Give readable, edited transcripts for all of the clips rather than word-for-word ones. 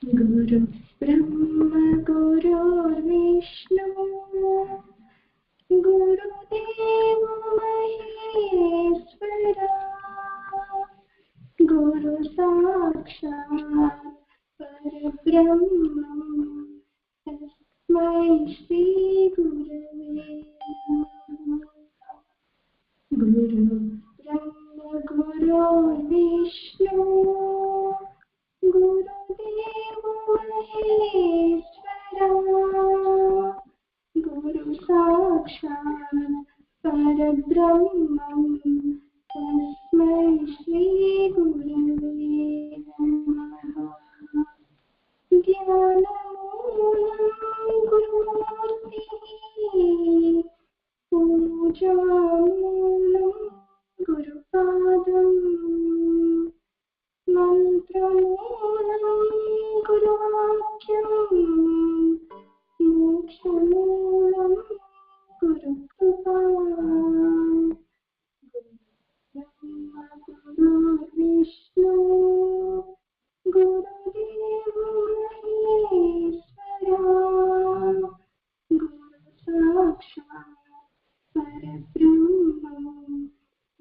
गुरु ब्रह्म गुरुर्विष्णु गुरुदेव महेश्वरा गुरु साक्षात् परब्रह्म तस्मै श्री गुरवे नमः। गुरु ब्रह्म गुरुर्विष्णु गुरुदेव महेश्वरा गुरु साक्षात् परब्रह्मं तस्मै श्री गुरवे नमः। ज्ञानमूलं गुरुमूर्तिः पूजामूलं गुरुपादम् मंत्रमूलं गुरुवाक्यम् मोक्षमूलं गुरुकृपा ब्रह्म गुरुर्विष्णु गुरुदेवो महेश्वरा गुरु साक्षात् परब्रह्मं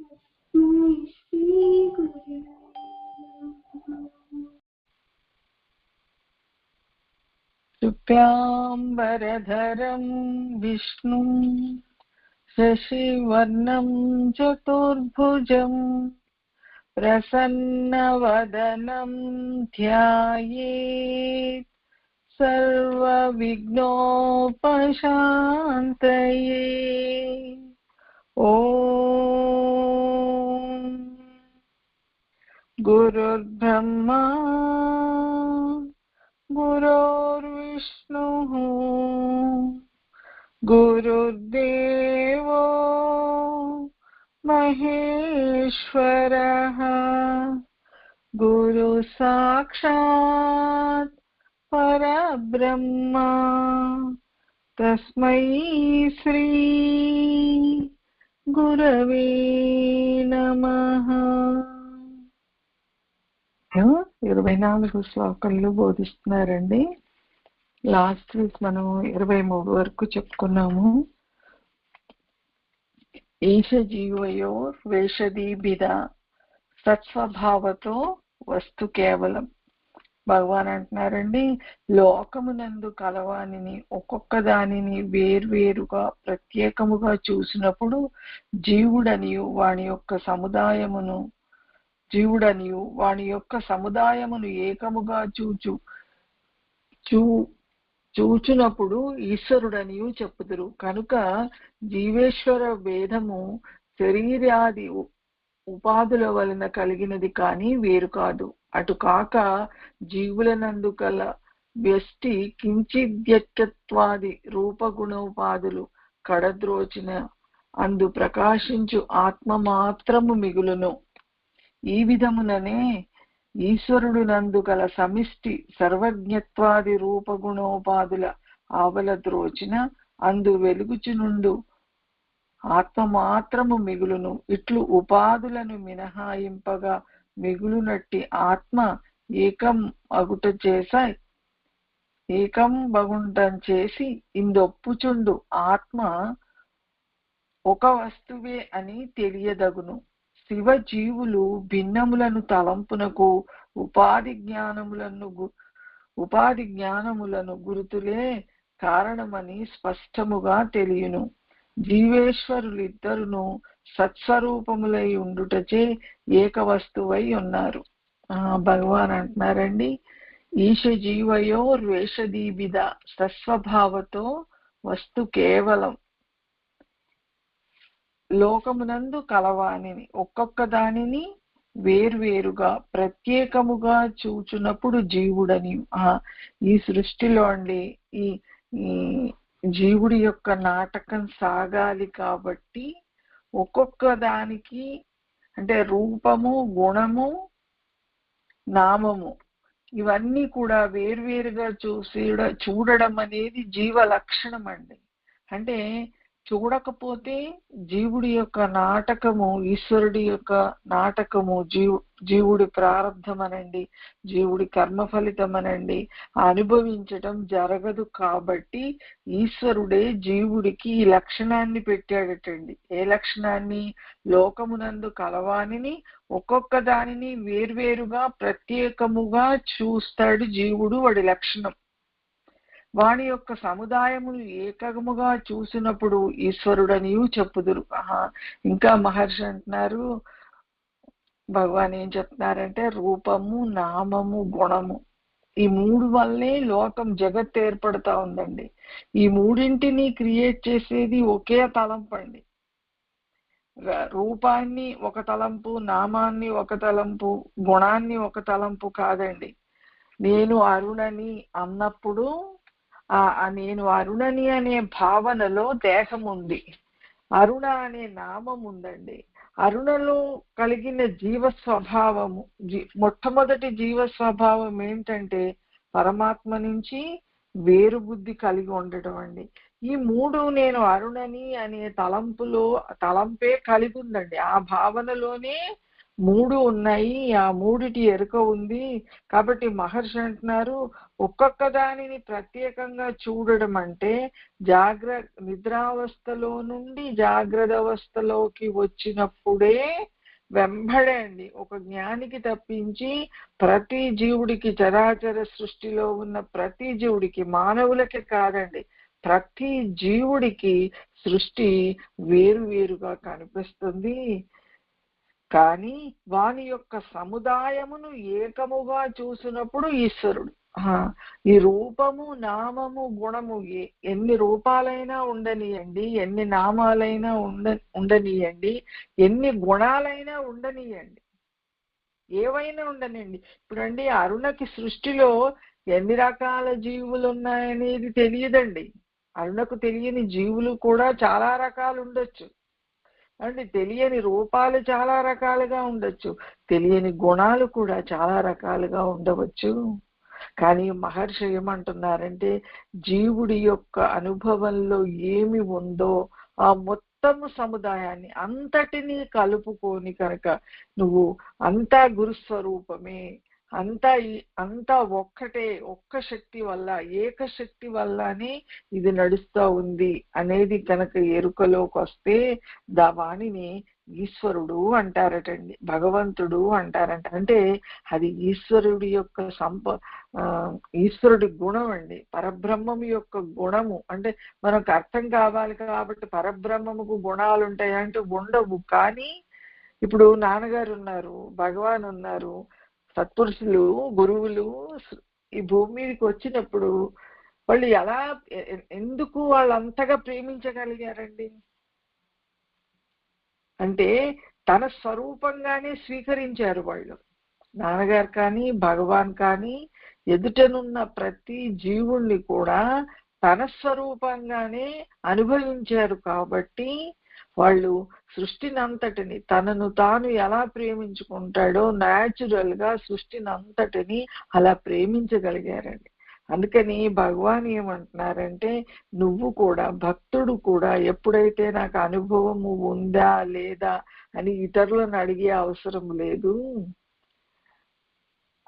तस्मै श्री गुरवे शुक्लाम्बरधरं विष्णुं शशिवर्णं चतुर्भुजं प्रसन्नवदनं ध्यायेत् सर्वविघ्नोपशान्तये। ॐ गुरुर्ब्रह्मा गुरुर्विष्णुः गुरुर्देवो महेश्वरः गुरु साक्षात् परब्रह्म तस्मै श्री गुरवे नमः। 24 శ్లోకాలు బోధిస్తున్నారండి. లాస్ట్ వీక్ మనం 23 వరకు చెప్పుకున్నాము. ఈశ జీవయోర్ వేషదీభిద సత్స్వభావతో వస్తు కేవలం. భగవాన్ అంటున్నారండి, లోకమునందు కలవానిని ఒక్కొక్క దానిని వేర్వేరుగా ప్రత్యేకముగా చూసినప్పుడు జీవుడనియు వాని యొక్క సముదాయమును ఏకముగా చూచునప్పుడు ఈశ్వరుడనియు చెప్పుదురు. కనుక జీవేశ్వర భేదము శరీరాది ఉపాధుల వలన కలిగినది కానీ వేరు కాదు. అటు కాక జీవులనందు కల వ్యష్టి కించిద్యత్వాది రూపగుణోపాధులు కడద్రోచిన అందు ప్రకాశించు ఆత్మ మాత్రము మిగులును. ఈ విధముననే ఈశ్వరుడు నందు గల సమిష్టి సర్వజ్ఞత్వాది రూపగుణోపాధుల ఆవల ద్రోచిన అందు వెలుగుచునుండు ఆత్మ మాత్రము మిగులును. ఇట్లు ఉపాధులను మినహాయింపగా మిగులునట్టి ఆత్మ ఏకం బగుంటం చేసి ఇందొప్పుచుండు ఆత్మ ఒక వస్తువే అని తెలియదగును. శివ జీవులు భిన్నములను తలంపునకు ఉపాధి జ్ఞానములను గురుతులే కారణమని స్పష్టముగా తెలియను. జీవేశ్వరులిద్దరును సత్స్వరూపములై ఉండుటచే ఏక వస్తువై ఉన్నారు. భగవాన్ అంటున్నారండి, ఈశ జీవయోర్ వేషదీభిద సస్వభావతో వస్తు కేవలం. లోకమునందు కలవానిని ఒక్కొక్క దానిని వేర్వేరుగా ప్రత్యేకముగా చూచునప్పుడు జీవుడని. ఈ సృష్టిలో అండి ఈ జీవుడి యొక్క నాటకం సాగాలి కాబట్టి ఒక్కొక్క దానికి అంటే రూపము, గుణము, నామము ఇవన్నీ కూడా వేర్వేరుగా చూడడం అనేది జీవ లక్షణం అండి. అంటే చూడకపోతే జీవుడి యొక్క నాటకము, ఈశ్వరుడి యొక్క నాటకము, జీవుడి ప్రారంధం అనండి, జీవుడి కర్మ ఫలితం అనండి, అనుభవించటం జరగదు. కాబట్టి ఈశ్వరుడే జీవుడికి ఈ లక్షణాన్ని పెట్టాడటండి. ఏ లక్షణాన్ని? లోకమునందు కలవానిని ఒక్కొక్క దానిని వేర్వేరుగా ప్రత్యేకముగా చూస్తాడు జీవుడు. వాడి లక్షణం. వాని యొక్క సముదాయములు ఏకముగా చూసినప్పుడు ఈశ్వరుడనియు చెప్పుదురు. ఇంకా మహర్షి అంటున్నారు, భగవాన్ ఏం చెప్తున్నారంటే, రూపము, నామము, గుణము, ఈ మూడు వల్లే లోకం జగత్ ఏర్పడతా ఉందండి. ఈ మూడింటిని క్రియేట్ చేసేది ఒకే తలంపు అండి. రూపాన్ని ఒక తలంపు, నామాన్ని ఒక తలంపు, గుణాన్ని ఒక తలంపు కాదండి. నేను అరుణని అన్నప్పుడు నేను అరుణని అనే భావనలో దేహం ఉంది. అరుణ అనే నామం ఉందండి. అరుణలో కలిగిన జీవ స్వభావము, మొట్టమొదటి జీవ స్వభావం ఏంటంటే పరమాత్మ నుంచి వేరు బుద్ధి కలిగి ఉండటం అండి. ఈ మూడు నేను అరుణని అనే తలంపే కలిగి ఉందండి. ఆ భావనలోనే మూడు ఉన్నాయి. ఆ మూడిటి ఎరుక ఉంది. కాబట్టి మహర్షి అంటున్నారు, ఒక్కొక్క దానిని ప్రత్యేకంగా చూడడం అంటే నిద్రావస్థలో నుండి జాగ్రత్త అవస్థలోకి వచ్చినప్పుడే వెంబడే అండి. ఒక జ్ఞానికి తప్పించి ప్రతి జీవుడికి, చరాచర సృష్టిలో ఉన్న ప్రతి జీవుడికి, మానవులకి కాదండి, ప్రతి జీవుడికి సృష్టి వేరువేరుగా కనిపిస్తుంది. కానీ వాని యొక్క సముదాయమును ఏకముగా చూసినప్పుడు ఈశ్వరుడు. ఈ రూపము, నామము, గుణము ఎన్ని రూపాలైనా ఉండనియండి, ఎన్ని నామాలైనా ఉండనియండి, ఎన్ని గుణాలైనా ఉండనియండి, ఏవైనా ఉండనండి. ఇప్పుడండి అరుణకి సృష్టిలో ఎన్ని రకాల జీవులు ఉన్నాయనేది తెలియదండి. అరుణకు తెలియని జీవులు కూడా చాలా రకాలు ఉండొచ్చు అండి. తెలియని రూపాలు చాలా రకాలుగా ఉండొచ్చు, తెలియని గుణాలు కూడా చాలా రకాలుగా ఉండవచ్చు. కానీ మహర్షి ఏమంటున్నారంటే, జీవుడి యొక్క అనుభవంలో ఏమి ఉందో ఆ మొత్తము సముదాయాన్ని అంతటినీ కలుపుకొని కనుక నువ్వు అంతా గురుస్వరూపమే, అంతా ఒక్కటే, ఒక్క శక్తి వల్ల, ఏకశక్తి వల్లనే ఇది నడుస్తూ ఉంది అనేది కనుక ఎరుకలోకి వస్తే వాణిని ఈశ్వరుడు అంటారటండి, భగవంతుడు అంటారంట. అంటే అది ఈశ్వరుడి యొక్క ఈశ్వరుడి గుణం అండి, పరబ్రహ్మం యొక్క గుణము. అంటే మనకు అర్థం కావాలి కాబట్టి పరబ్రహ్మముకు గుణాలు ఉంటాయంటే ఉండవు. కానీ ఇప్పుడు నాన్నగారు ఉన్నారు, భగవాన్ ఉన్నారు, సత్పురుషులు, గురువులు ఈ భూమి మీదకి వచ్చినప్పుడు వాళ్ళు ఎందుకు వాళ్ళు అంతగా ప్రేమించగలిగారండి అంటే తన స్వరూపంగానే స్వీకరించారు వాళ్ళు. నాన్నగారు కానీ భగవాన్ కానీ ఎదుటనున్న ప్రతి జీవుణ్ణి కూడా తన స్వరూపంగానే అనుభవించారు. కాబట్టి వాళ్ళు సృష్టినంతటిని తనను తాను ఎలా ప్రేమించుకుంటాడో న్యాచురల్ గా సృష్టినంతటిని అలా ప్రేమించగలిగారండి. అందుకని భగవాన్ ఏమంటున్నారంటే, నువ్వు కూడా, భక్తుడు కూడా ఎప్పుడైతే నాకు అనుభవము ఉందా లేదా అని ఇతరులను అడిగే అవసరం లేదు.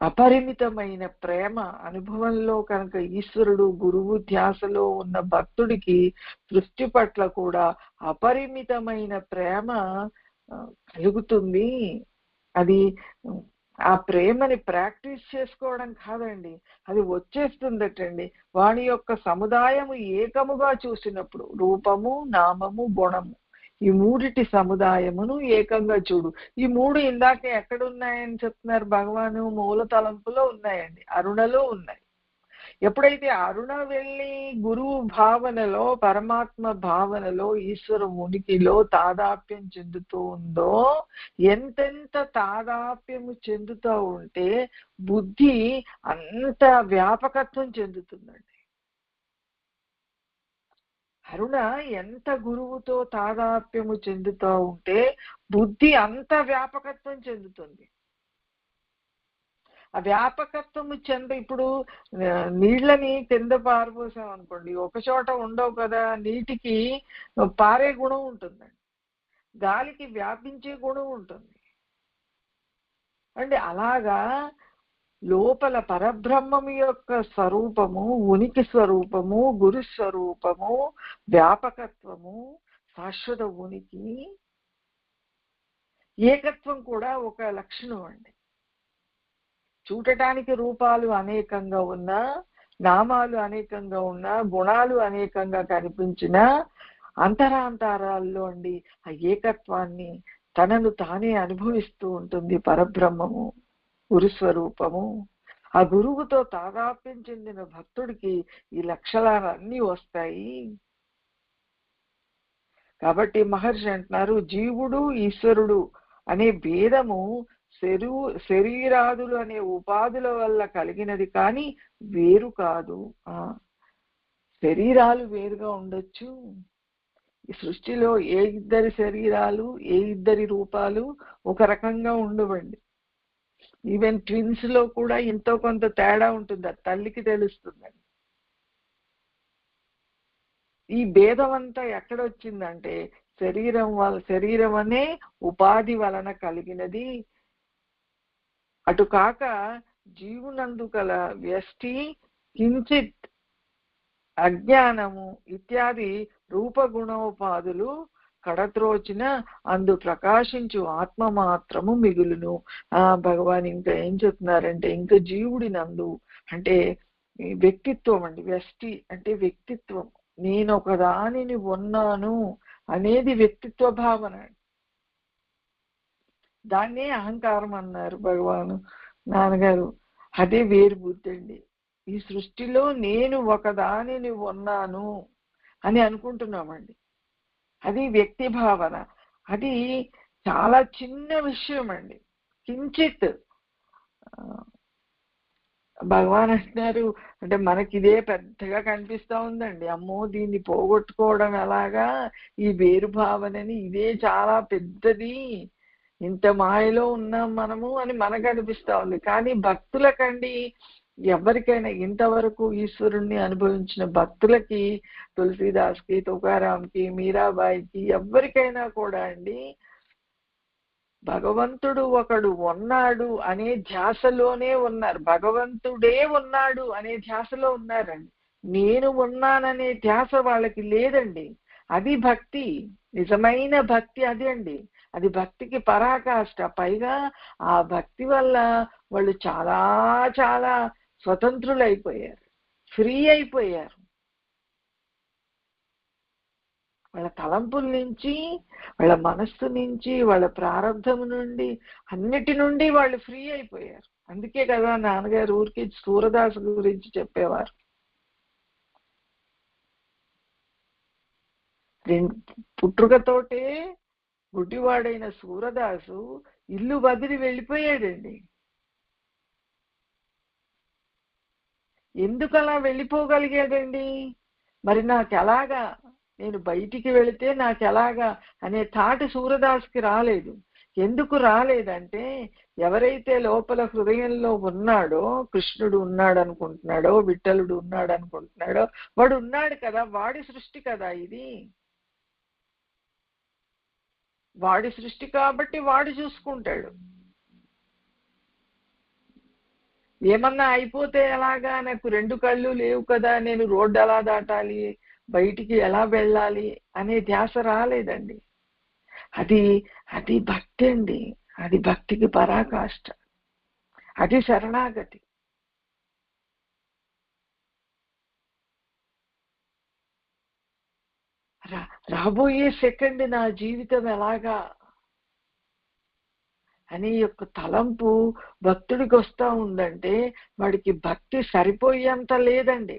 అపరిమితమైన ప్రేమ అనుభవంలో కనుక ఈశ్వరుడు గురువు ధ్యాసలో ఉన్న భక్తుడికి సృష్టి పట్ల కూడా అపరిమితమైన ప్రేమ కలుగుతుంది. అది ఆ ప్రేమని ప్రాక్టీస్ చేసుకోవడం కాదండి, అది వచ్చేస్తుందటండి. వాని యొక్క సముదాయము ఏకముగా చూసినప్పుడు, రూపము, నామము, గుణము, ఈ మూడిటి సముదాయమును ఏకంగా చూడు. ఈ మూడు ఇందాక ఎక్కడున్నాయని చెప్తున్నారు భగవాను? మూల తలంపులో ఉన్నాయండి, అరుణలో ఉన్నాయి. ఎప్పుడైతే అరుణ వెళ్ళి గురువు భావనలో, పరమాత్మ భావనలో, ఈశ్వర ఉనికిలో తాదాప్యం చెందుతూ ఉందో, ఎంతెంత తాదాప్యము చెందుతూ ఉంటే బుద్ధి అంత వ్యాపకత్వం చెందుతుందండి. అరుణ ఎంత గురువుతో తాదాప్యము చెందుతూ ఉంటే బుద్ధి అంత వ్యాపకత్వం చెందుతుంది. ఆ వ్యాపకత్వము ఇప్పుడు నీళ్ళని కింద పారబోసాం అనుకోండి, ఒక చోట ఉండవు కదా, నీటికి పారే గుణం ఉంటుందండి, గాలికి వ్యాపించే గుణం ఉంటుంది అండి. అలాగా లోపల పరబ్రహ్మము యొక్క స్వరూపము, ఉనికి స్వరూపము, గురు స్వరూపము, వ్యాపకత్వము, శాశ్వత ఉనికి, ఏకత్వం కూడా ఒక లక్షణం అండి. చూడటానికి రూపాలు అనేకంగా ఉన్నా, నామాలు అనేకంగా ఉన్నా, గుణాలు అనేకంగా కనిపించినా అంతరాంతరాల్లో అండి ఆ ఏకత్వాన్ని తనను తానే అనుభవిస్తూ ఉంటుంది పరబ్రహ్మము, గురుస్వరూపము. ఆ గురువుతో తాదాప్యం చెందిన భక్తుడికి ఈ లక్షణాలన్నీ వస్తాయి. కాబట్టి మహర్షి అంటున్నారు, జీవుడు ఈశ్వరుడు అనే భేదము శరీరాదులు అనే ఉపాధుల వల్ల కలిగినది కానీ వేరు కాదు. శరీరాలు వేరుగా ఉండొచ్చు, ఈ సృష్టిలో ఏ ఇద్దరి శరీరాలు, ఏ ఇద్దరి రూపాలు ఒక రకంగా ఉండవండి. ఈవెన్ ట్విన్స్ లో కూడా ఎంతో కొంత తేడా ఉంటుంది, అది తల్లికి తెలుస్తుందండి. ఈ భేదం అంతా ఎక్కడొచ్చిందంటే శరీరం అనే ఉపాధి వలన కలిగినది. అటు కాక జీవునందు కల వ్యష్టి, కించిత్ అజ్ఞానము ఇత్యాది రూపగుణోపాధులు కడత్రోచిన అందు ప్రకాశించు ఆత్మ మాత్రము మిగులును. భగవాన్ ఇంకా ఏం చెప్తున్నారంటే, ఇంకా జీవుడి నందు అంటే వ్యక్తిత్వం అండి, వ్యష్టి అంటే వ్యక్తిత్వం, నేను ఒకదానిని ఉన్నాను అనేది వ్యక్తిత్వ భావన. దాన్నే అహంకారం అన్నారు భగవాను నాన్నగారు. అదే వేరు బుద్ధి అండి. ఈ సృష్టిలో నేను ఒకదానిని ఉన్నాను అని అనుకుంటున్నామండి, అది వ్యక్తి భావన. అది చాలా చిన్న విషయం అండి, కించిత్. భగవాన్ అంటున్నారు, అంటే మనకి ఇదే పెద్దగా కనిపిస్తా ఉందండి, అమ్మో దీన్ని పోగొట్టుకోవడం ఎలాగా, ఈ వేరు భావనని, ఇదే చాలా పెద్దది, ఇంత మాయలో ఉన్నాం మనము అని మనకు అనిపిస్తా ఉంది. కానీ భక్తులకండి, ఎవరికైనా ఇంతవరకు ఈశ్వరుణ్ణి అనుభవించిన భక్తులకి, తులసీదాస్కి, తుకారాంకి, మీరాబాయికి, ఎవరికైనా కూడా అండి భగవంతుడు ఒకడు ఉన్నాడు అనే ధ్యాసలోనే ఉన్నారు, భగవంతుడే ఉన్నాడు అనే ధ్యాసలో ఉన్నారండి. నేను ఉన్నాననే ధ్యాస వాళ్ళకి లేదండి. అది భక్తి, నిజమైన భక్తి అది అండి. అది భక్తికి పరాకాష్ట. పైగా ఆ భక్తి వల్ల వాళ్ళు చాలా చాలా స్వతంత్రులు అయిపోయారు, ఫ్రీ అయిపోయారు. వాళ్ళ తలంపుల నుంచి, వాళ్ళ మనస్సు నుంచి, వాళ్ళ ప్రారంధం నుండి, అన్నిటి నుండి వాళ్ళు ఫ్రీ అయిపోయారు. అందుకే కదా నాన్నగారు ఊరికి సూరదాసు గురించి చెప్పేవారు. పుట్టుకతోటే గుడ్డివాడైన సూరదాసు ఇల్లు వదిలి వెళ్ళిపోయాడండి. ఎందుకు అలా వెళ్ళిపోగలిగాడండి? మరి నాకెలాగా, నేను బయటికి వెళితే నాకెలాగా అనే థాట్ సూరదాస్కి రాలేదు. ఎందుకు రాలేదంటే, ఎవరైతే లోపల హృదయంలో ఉన్నాడో, కృష్ణుడు ఉన్నాడు అనుకుంటున్నాడో, విఠలుడు ఉన్నాడు అనుకుంటున్నాడో, వాడు ఉన్నాడు కదా, వాడి సృష్టి కదా ఇది, వాడి సృష్టి కాబట్టి వాడు చూసుకుంటాడు. ఏమన్నా అయిపోతే ఎలాగా, నాకు రెండు కళ్ళు లేవు కదా, నేను రోడ్డు ఎలా దాటాలి, బయటికి ఎలా వెళ్ళాలి అనే ధ్యాస రాలేదండి. అది భక్తి అండి, అది భక్తికి పరాకాష్ట, అది శరణాగతి. రాబోయే సెకండ్ నా జీవితం ఎలాగా అనే యొక్క తలంపు భక్తుడికి వస్తా ఉందంటే, వాడికి భక్తి సరిపోయేంత లేదండి.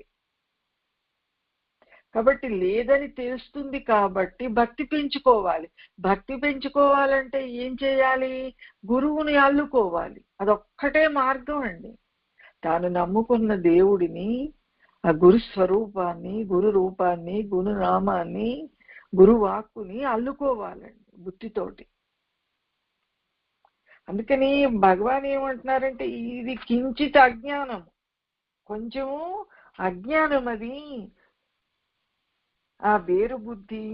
కాబట్టి లేదని తెలుస్తుంది కాబట్టి భక్తి పెంచుకోవాలి. భక్తి పెంచుకోవాలంటే ఏం చేయాలి? గురువుని అల్లుకోవాలి. అదొక్కటే మార్గం అండి. తాను నమ్ముకున్న దేవుడిని, ఆ గురు స్వరూపాన్ని, గురు రూపాన్ని, గురునామాన్ని, గురువాక్కుని అల్లుకోవాలండి బుద్ధితోటి. అందుకని భగవాన్ ఏమంటున్నారంటే ఇది కించిత్ అజ్ఞానం, కొంచెము అజ్ఞానం. అది ఆ వేరు బుద్ధి,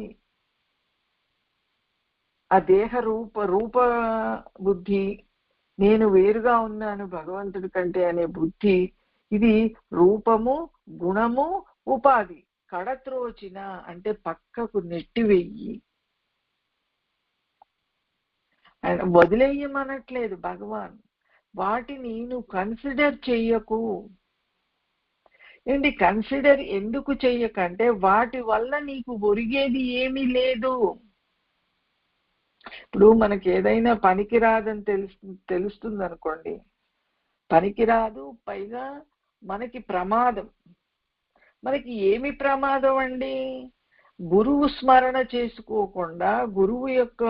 ఆ దేహ రూప బుద్ధి, నేను వేరుగా ఉన్నాను భగవంతుడి కంటే అనే బుద్ధి, ఇది రూపము గుణము ఉపాధి కడత్రోచిన అంటే పక్కకు నెట్టివెయ్యి. వదిలేయమనట్లేదు భగవాన్, వాటిని నువ్వు కన్సిడర్ చెయ్యకు. ఏంటి కన్సిడర్ ఎందుకు చెయ్యకంటే వాటి వల్ల నీకు ఒరిగేది ఏమీ లేదు. ఇప్పుడు మనకి ఏదైనా పనికిరాదని తెలుస్తుంది అనుకోండి, పనికిరాదు, పైగా మనకి ప్రమాదం. మనకి ఏమి ప్రమాదం అండి? గురువు స్మరణ చేసుకోకుండా, గురువు యొక్క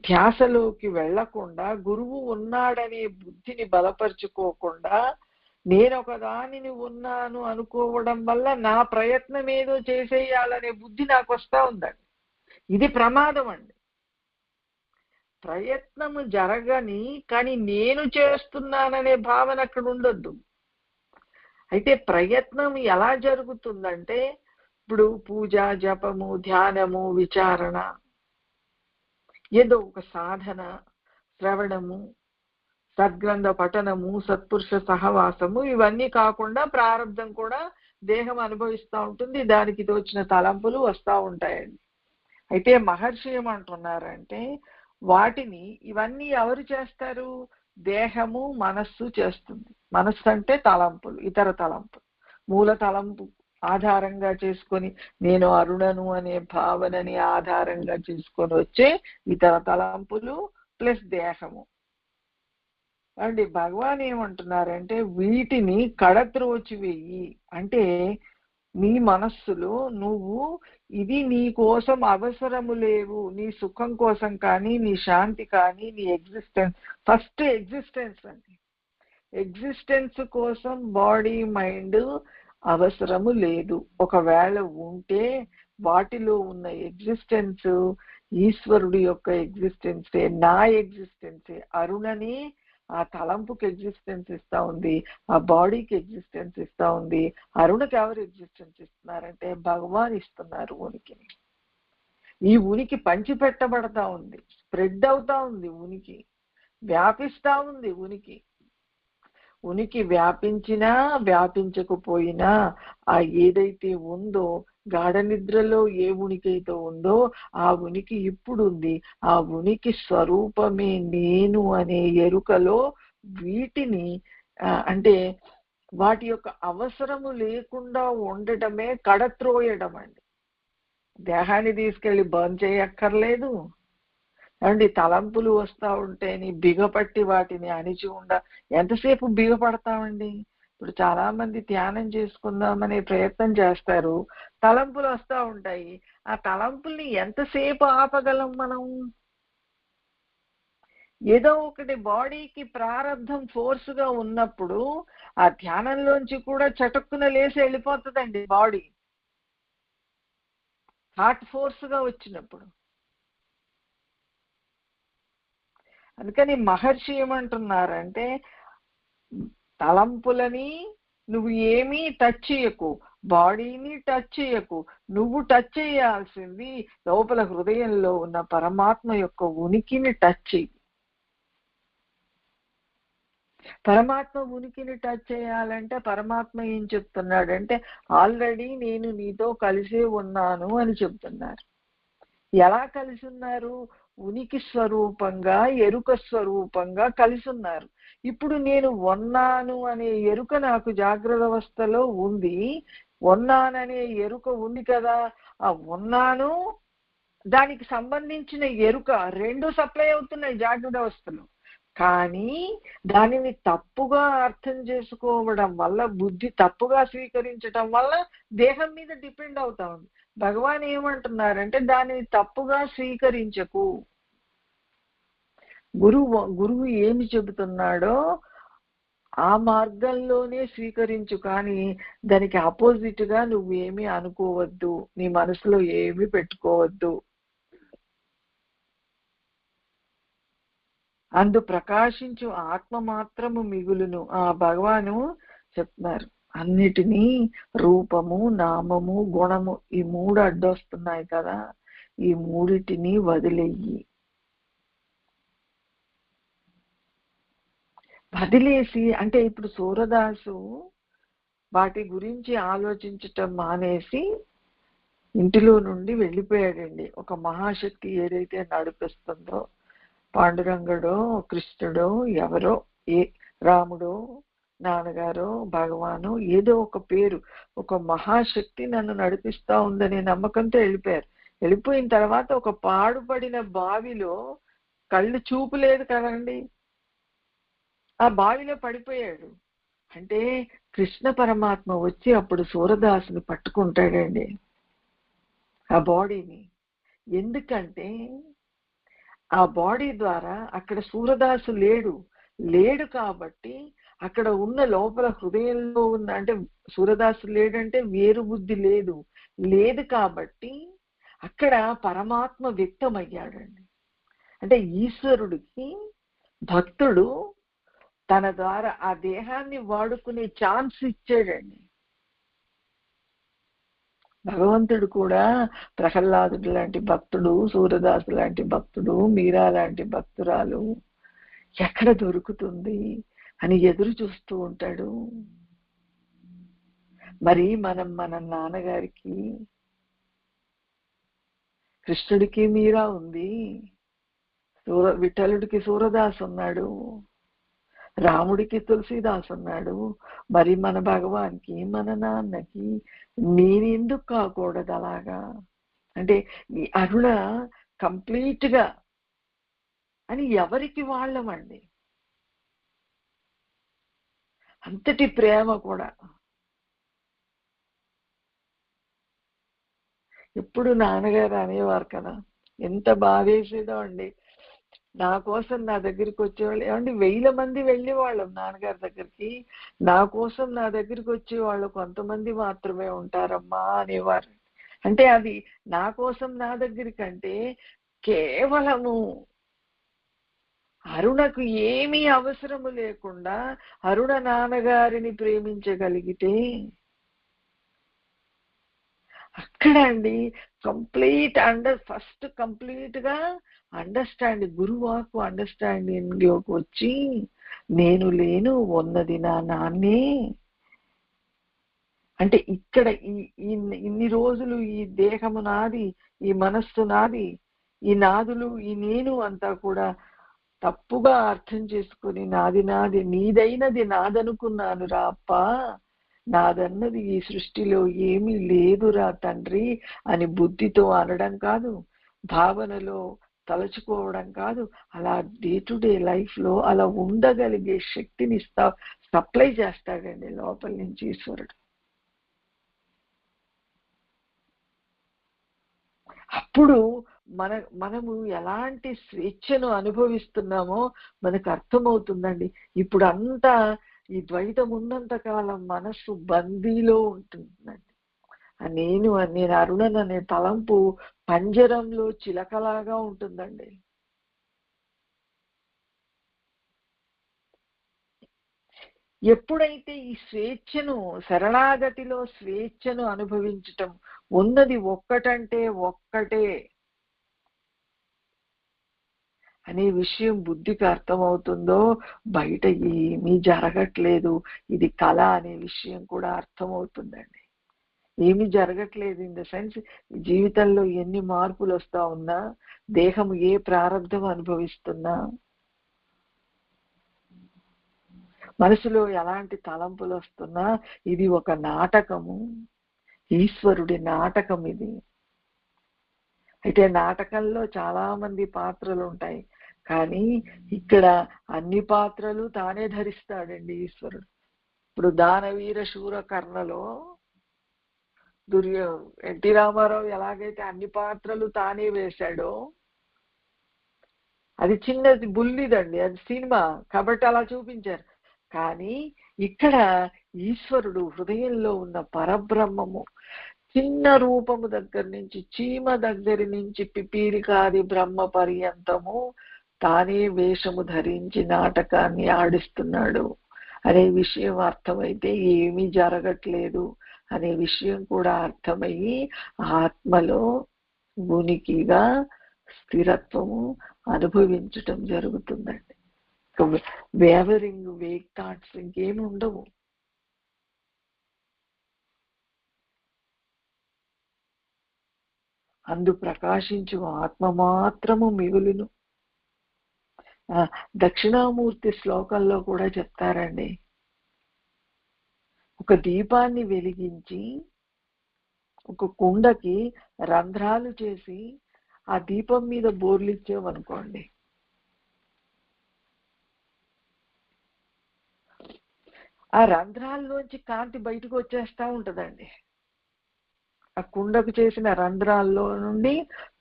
ధ్యాసలోకి వెళ్లకుండా, గురువు ఉన్నాడనే బుద్ధిని బలపరుచుకోకుండా, నేనొక దానిని ఉన్నాను అనుకోవడం వల్ల నా ప్రయత్నం ఏదో చేసేయాలనే బుద్ధి నాకు వస్తా ఉందండి. ఇది ప్రమాదం అండి. ప్రయత్నము జరగని కానీ నేను చేస్తున్నాననే భావన అక్కడ ఉండొద్దు. అయితే ప్రయత్నం ఎలా జరుగుతుందంటే, ఇప్పుడు పూజ, జపము, ధ్యానము, విచారణ, ఏదో ఒక సాధన, శ్రవణము, సద్గ్రంథ పఠనము, సత్పురుష సహవాసము, ఇవన్నీ కాకుండా ప్రారంధం కూడా దేహం అనుభవిస్తూ ఉంటుంది, దానికి తోచిన తలంపులు వస్తూ ఉంటాయండి. అయితే మహర్షి ఏమంటున్నారంటే, వాటిని ఇవన్నీ ఎవరు చేస్తారు? దేహము మనస్సు చేస్తుంది. మనస్సు అంటే తలంపులు, ఇతర తలంపులు. మూల తలంపు ఆధారంగా చేసుకొని నేను అరుణను అనే భావనని ఆధారంగా చేసుకొని వచ్చే ఇతర తలంపులు ప్లస్ దేహము అండి. భగవాన్ ఏమంటున్నారంటే వీటిని కడత్రోచివేయి. అంటే నీ మనస్సులో నువ్వు ఇది నీ కోసం అవసరము లేవు, నీ సుఖం కోసం కానీ, నీ శాంతి కానీ, నీ ఎగ్జిస్టెన్స్, ఫస్ట్ ఎగ్జిస్టెన్స్ అండి, ఎగ్జిస్టెన్స్ కోసం బాడీ మైండ్ అవసరము లేదు. ఒకవేళ ఉంటే వాటిలో ఉన్న ఎగ్జిస్టెన్స్ ఈశ్వరుడి యొక్క ఎగ్జిస్టెన్సే, నా ఎగ్జిస్టెన్సే. అరుణని ఆ తలంపుకి ఎగ్జిస్టెన్స్ ఇస్తా ఉంది, ఆ బాడీకి ఎగ్జిస్టెన్స్ ఇస్తా ఉంది. అరుణకి ఎవరు ఎగ్జిస్టెన్స్ ఇస్తున్నారంటే భగవాన్ ఇస్తున్నారు ఉనికిని. ఈ ఉనికి పంచిపెట్టబడతా ఉంది, స్ప్రెడ్ అవుతా ఉంది, ఉనికి వ్యాపిస్తా ఉంది. ఉనికి వ్యాపించినా వ్యాపించకపోయినా ఆ ఏదైతే ఉందో, గాఢ నిద్రలో ఏ ఉనికైతే ఉందో ఆ ఉనికి ఇప్పుడు ఉంది. ఆ ఉనికి స్వరూపమే నేను అనే ఎరుకలో వీటిని అంటే వాటి యొక్క అవసరము లేకుండా ఉండటమే కడత్రోయడం అండి. దేహాన్ని తీసుకెళ్లి బర్న్ చేయక్కర్లేదు అండి. తలంపులు వస్తూ ఉంటేని బిగపట్టి వాటిని అణిచి ఎంతసేపు బిగపడతామండి? ఇప్పుడు చాలా మంది ధ్యానం చేసుకుందామనే ప్రయత్నం చేస్తారు, తలంపులు వస్తూ ఉంటాయి. ఆ తలంపుల్ని ఎంతసేపు ఆపగలం మనం? ఏదో ఒకటి బాడీకి ప్రారంధం ఫోర్స్గా ఉన్నప్పుడు ఆ ధ్యానంలోంచి కూడా చటుక్కున లేసి వెళ్ళిపోతుందండి బాడీ, హార్ట్ ఫోర్స్గా వచ్చినప్పుడు. అందుకని మహర్షి ఏమంటున్నారంటే తలంపులని నువ్వు ఏమీ టచ్ చేయకు, బాడీని టచ్ చేయకు. నువ్వు టచ్ చేయాల్సింది లోపల హృదయంలో ఉన్న పరమాత్మ యొక్క ఉనికిని టచ్ చేయి. పరమాత్మ ఉనికిని టచ్ చేయాలంటే పరమాత్మ ఏం చెప్తున్నాడంటే ఆల్రెడీ నేను నీతో కలిసే ఉన్నాను అని చెప్తున్నారు. ఎలా కలిసి ఉన్నారు? ఉనికి స్వరూపంగా, ఎరుక స్వరూపంగా కలిసి ఉన్నారు. ఇప్పుడు నేను ఉన్నాను అనే ఎరుక నాకు జాగ్రత్త అవస్థలో ఉంది. ఉన్నాననే ఎరుక ఉంది కదా, ఆ ఉన్నాను దానికి సంబంధించిన ఎరుక రెండు సప్లై అవుతున్నాయి జాగ్రత్త అవస్థలో. కానీ దానిని తప్పుగా అర్థం చేసుకోవడం వల్ల, బుద్ధి తప్పుగా స్వీకరించడం వల్ల దేహం మీద డిపెండ్ అవుతా ఉంది. భగవాన్ ఏమంటున్నారంటే దానిని తప్పుగా స్వీకరించకు. గురువు ఏమి చెబుతున్నాడో ఆ మార్గంలోనే స్వీకరించు, కానీ దానికి ఆపోజిట్ గా నువ్వేమీ అనుకోవద్దు, నీ మనసులో ఏమీ పెట్టుకోవద్దు. అందు ప్రకాశించు ఆత్మ మాత్రము మిగులును. భగవాను చెప్తున్నారు, అన్నిటినీ రూపము, నామము, గుణము ఈ మూడు అడ్డొస్తున్నాయి కదా, ఈ మూడిటిని వదిలేయి. వదిలేసి అంటే ఇప్పుడు సూరదాసు వాటి గురించి ఆలోచించటం మానేసి ఇంటిలో నుండి వెళ్ళిపోయాడండి. ఒక మహాశక్తి ఏదైతే నడిపిస్తుందో, పాండురంగుడో కృష్ణుడో ఎవరో, ఏ రాముడో నాన్నగారో భగవాను ఏదో ఒక పేరు, ఒక మహాశక్తి నన్ను నడిపిస్తా ఉందనే నమ్మకంతో వెళ్ళిపోయారు. వెళ్ళిపోయిన తర్వాత ఒక పాడుపడిన బావిలో కళ్ళు చూపు లేదు కదండి, ఆ బావిలో పడిపోయాడు. అంటే కృష్ణ పరమాత్మ వచ్చి అప్పుడు సూరదాసుని పట్టుకుంటాడండి ఆ బాడీని. ఎందుకంటే ఆ బాడీ ద్వారా అక్కడ సూరదాసు లేడు కాబట్టి అక్కడ ఉన్న లోపల హృదయంలో ఉన్న, అంటే సూరదాసు లేడంటే వేరు బుద్ధి లేదు కాబట్టి అక్కడ పరమాత్మ వ్యక్తమయ్యాడండి. అంటే ఈశ్వరుడికి భక్తుడు తన ద్వారా ఆ దేహాన్ని వాడుకునే ఛాన్స్ ఇచ్చాడండి. భగవంతుడు కూడా ప్రహ్లాదుడు లాంటి భక్తుడు, సూరదాసు లాంటి భక్తుడు, మీరా లాంటి భక్తురాలు ఎక్కడ దొరుకుతుంది అని ఎదురు చూస్తూ ఉంటాడు. మరి మన నాన్నగారికి కృష్ణుడికి మీరా ఉంది, విఠలుడికి సూరదాసు ఉన్నాడు, రాముడికి తులసీదాస్ ఉన్నాడు. మరి మన భగవాన్కి మన నాన్నకి నేనెందుకు కాకూడదు అలాగా? అంటే ఈ అరుణ కంప్లీట్ గా అని ఎవరికి వాళ్ళమండి, అంతటి ప్రేమ కూడా. ఎప్పుడు నాన్నగారు అనేవారు కదా, ఎంత బాధేసేదో అండి. నా కోసం నా దగ్గరికి వచ్చేవాళ్ళు ఏమండి, 1000 మంది వెళ్ళేవాళ్ళం నాన్నగారి దగ్గరికి, నా కోసం నా దగ్గరికి వచ్చేవాళ్ళు కొంతమంది మాత్రమే ఉంటారమ్మా అనేవారు. అంటే అది నా కోసం నా దగ్గరికంటే కేవలము అరుణకు ఏమీ అవసరము లేకుండా అరుణ నాన్నగారిని ప్రేమించగలిగితే అక్కడ అండి ఫస్ట్ కంప్లీట్ గా గురువాకు అండర్స్టాండింగ్ లోకి వచ్చి, నేను లేను, ఉన్నది నా నాన్నే. అంటే ఇక్కడ ఇన్ని రోజులు ఈ దేహము నాది, ఈ మనస్సు నాది, ఈ నాదులు, ఈ నేను అంతా కూడా తప్పుగా అర్థం చేసుకుని నాది నీదైనది నాదనుకున్నాను రా అప్ప, నాదన్నది ఈ సృష్టిలో ఏమీ లేదురా తండ్రి అని బుద్ధితో అనడం కాదు, భావనలో తలచుకోవడం కాదు, అలా డే టు డే లైఫ్ లో అలా ఉండగలిగే శక్తిని సప్లై చేస్తాడండి లోపల నుంచి ఈశ్వరుడు. అప్పుడు మనము ఎలాంటి స్వేచ్ఛను అనుభవిస్తున్నామో మనకు అర్థమవుతుందండి. ఇప్పుడు అంతా ఈ ద్వైతం ఉన్నంత కాలం మనస్సు బందీలో ఉంటుందండి. నేను అరుణననే తలంపు పంజరంలో చిలకలాగా ఉంటుందండి. ఎప్పుడైతే ఈ స్వేచ్ఛను, శరణాగతిలో స్వేచ్ఛను అనుభవించటం, ఉన్నది ఒక్కటంటే ఒక్కటే అనే విషయం బుద్ధికి అర్థమవుతుందో, బయట ఏమీ జరగట్లేదు, ఇది కళ అనే విషయం కూడా అర్థమవుతుందండి. ఏమీ జరగట్లేదు ఇన్ ద సెన్స్, జీవితంలో ఎన్ని మార్పులు వస్తా ఉన్నా, దేహం ఏ ప్రారంధం అనుభవిస్తున్నా, మనసులో ఎలాంటి తలంపులు వస్తున్నా, ఇది ఒక నాటకము, ఈశ్వరుడి నాటకం ఇది. అయితే నాటకంలో చాలా మంది పాత్రలు ఉంటాయి, కానీ ఇక్కడ అన్ని పాత్రలు తానే ధరిస్తాడండి ఈశ్వరుడు. ఇప్పుడు దానవీర శూర కర్ణలో ఎన్టీ రామారావు ఎలాగైతే అన్ని పాత్రలు తానే వేశాడో, అది చిన్నది బుల్లిదండి, అది సినిమా కాబట్టి అలా చూపించారు. కానీ ఇక్కడ ఈశ్వరుడు హృదయంలో ఉన్న పరబ్రహ్మము, చిన్న రూపము దగ్గర నుంచి, చీమ దగ్గర నుంచి పిపీలికాది బ్రహ్మ పర్యంతము తానే వేషము ధరించి నాటకాన్ని ఆడిస్తున్నాడు అనే విషయం అర్థమైతే ఏమీ జరగట్లేదు అనే విషయం కూడా అర్థమయ్యి ఆత్మలో ఉనికిగా స్థిరత్వము అనుభవించటం జరుగుతుందండి. వేవరింగ్ వేక్ థాట్స్ ఇంకేమి ఉండవు. అందు ప్రకాశించు ఆత్మ మాత్రము మిగులును. దక్షిణామూర్తి శ్లోకంలో కూడా చెప్తారండి, ఒక దీపాన్ని వెలిగించి ఒక కుండకి రంధ్రాలు చేసి ఆ దీపం మీద బోర్లిచ్చామనుకోండి, ఆ రంధ్రాల్లోంచి కాంతి బయటకు వచ్చేస్తా ఉంటదండి. ఆ కుండకు చేసిన రంధ్రాల్లో నుండి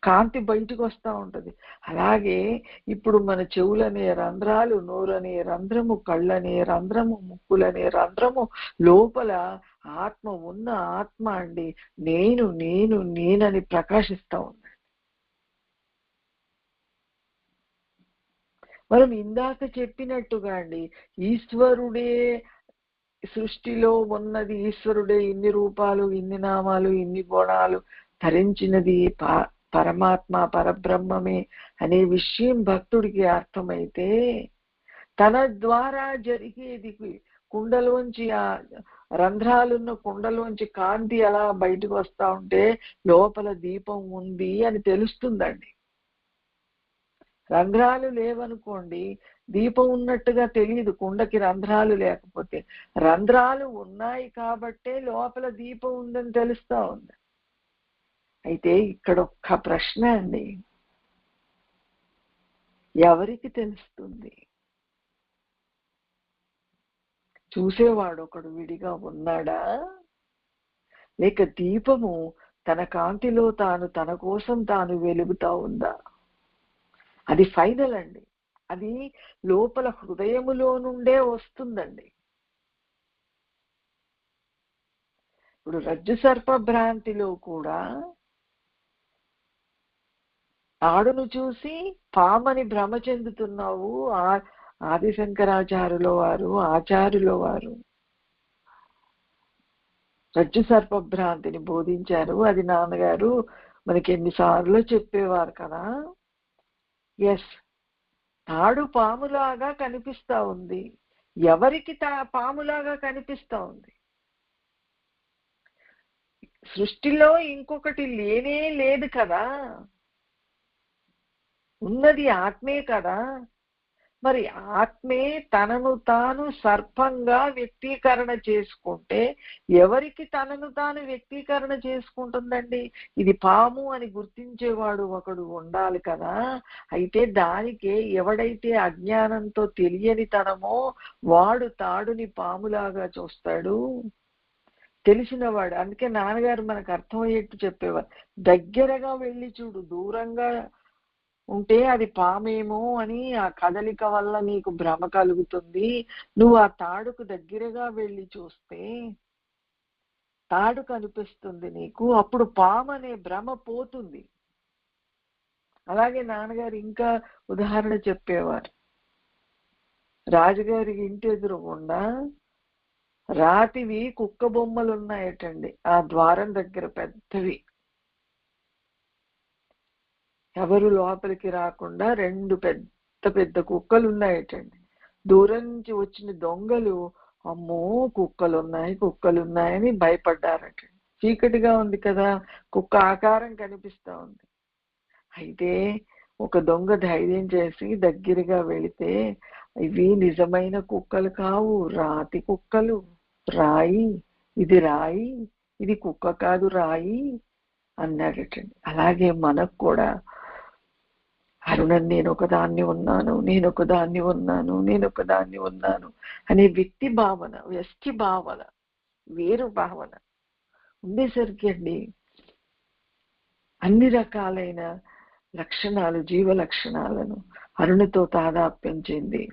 కాంతి బయటకు వస్తూ ఉంటది. అలాగే ఇప్పుడు మన చెవులనే రంధ్రాలు, నోరనే రంధ్రము, కళ్ళనే రంధ్రము, ముక్కులనే రంధ్రము, లోపల ఆత్మ ఉన్న ఆత్మ అండి నేను నేను నేనని ప్రకాశిస్తా ఉంది. మనం ఇందాక చెప్పినట్టుగా అండి ఈశ్వరుడే సృష్టిలో ఉన్నది, ఈశ్వరుడే ఇన్ని రూపాలు, ఇన్ని నామాలు, ఇన్ని గుణాలు ధరించినది పరమాత్మ పరబ్రహ్మమే అనే విషయం భక్తుడికి అర్థమైతే తన ద్వారా జరిగేది కుండలోంచి ఆ రంధ్రాలున్న కుండలోంచి కాంతి అలా బయటకు వస్తా ఉంటే లోపల దీపం ఉంది అని తెలుస్తుందండి. రంధ్రాలు లేవనుకోండి, దీపం ఉన్నట్టుగా తెలియదు. కుండకి రంధ్రాలు లేకపోతే, రంధ్రాలు ఉన్నాయి కాబట్టే లోపల దీపం ఉందని తెలుస్తా ఉంది. అయితే ఇక్కడ ఒక్క ప్రశ్న అండి, ఎవరికి తెలుస్తుంది? చూసేవాడు ఒకడు విడిగా ఉన్నాడా, లేక దీపము తన కాంతిలో తాను తన కోసం తాను వెలుగుతా ఉందా? అది ఫైనల్ అండి. అది లోపల హృదయములో నుండే వస్తుందండి. ఇప్పుడు రజ్జు సర్ప భ్రాంతిలో కూడా తాడును చూసి పామని భ్రమ చెందుతున్నావు. ఆదిశంకరాచార్యుల వారు, ఆచార్యుల వారు రజ్జు సర్ప భ్రాంతిని బోధించారు. అది నాన్నగారు మనకి ఎన్నిసార్లు చెప్పేవారు కదా. ఎస్, తాడు పాములాగా కనిపిస్తా ఉంది. ఎవరికి పాములాగా కనిపిస్తా ఉంది? సృష్టిలో ఇంకొకటి లేనే లేదు కదా, ఉన్నది ఆత్మే కదా. మరి ఆత్మే తనను తాను సర్పంగా వ్యక్తీకరణ చేసుకుంటే ఎవరికి తనను తాను వ్యక్తీకరణ చేసుకుంటుందండి? ఇది పాము అని గుర్తించేవాడు ఒకడు ఉండాలి కదా. అయితే దానికే ఎవడైతే అజ్ఞానంతో తెలియని తనమో వాడు తాడుని పాములాగా చూస్తాడు. తెలిసినవాడు, అందుకే నాన్నగారు మనకు అర్థమయ్యేట్టు చెప్పేవారు, దగ్గరగా వెళ్ళి చూడు, దూరంగా ఉంటే అది పామేమో అని ఆ కదలిక వల్ల నీకు భ్రమ కలుగుతుంది. నువ్వు ఆ తాడుకు దగ్గరగా వెళ్ళి చూస్తే తాడు కనిపిస్తుంది నీకు, అప్పుడు పాము అనే భ్రమ పోతుంది. అలాగే నాన్నగారు ఇంకా ఉదాహరణ చెప్పేవారు, రాజుగారి ఇంటి ఎదురుగుండా రాతివి కుక్క బొమ్మలు ఉన్నాయటండి ఆ ద్వారం దగ్గర పెద్దవి. ఎవరు లోపలికి రాకుండా 2 పెద్ద పెద్ద కుక్కలు ఉన్నాయటండి. దూరం నుంచి వచ్చిన దొంగలు అమ్మో కుక్కలున్నాయని భయపడ్డారట. చీకటిగా ఉంది కదా, కుక్క ఆకారం కనిపిస్తా ఉంది. అయితే ఒక దొంగ ధైర్యం చేసి దగ్గరగా వెళితే ఇవి నిజమైన కుక్కలు కావు, రాతి కుక్కలు, రాయి, ఇది రాయి, ఇది కుక్క కాదు రాయి అన్నాడటండి. అలాగే మనకు కూడా అరుణన్ నేను ఒకదాన్ని ఉన్నాను, నేను ఒకదాన్ని ఉన్నాను, నేను ఒకదాన్ని ఉన్నాను అనే వ్యక్తి భావన, వ్యష్టి భావన, వేరు భావన ఉండేసరికి అండి అన్ని రకాలైన లక్షణాలు, జీవ లక్షణాలను అరుణతో తాదాత్మ్యం చెంది,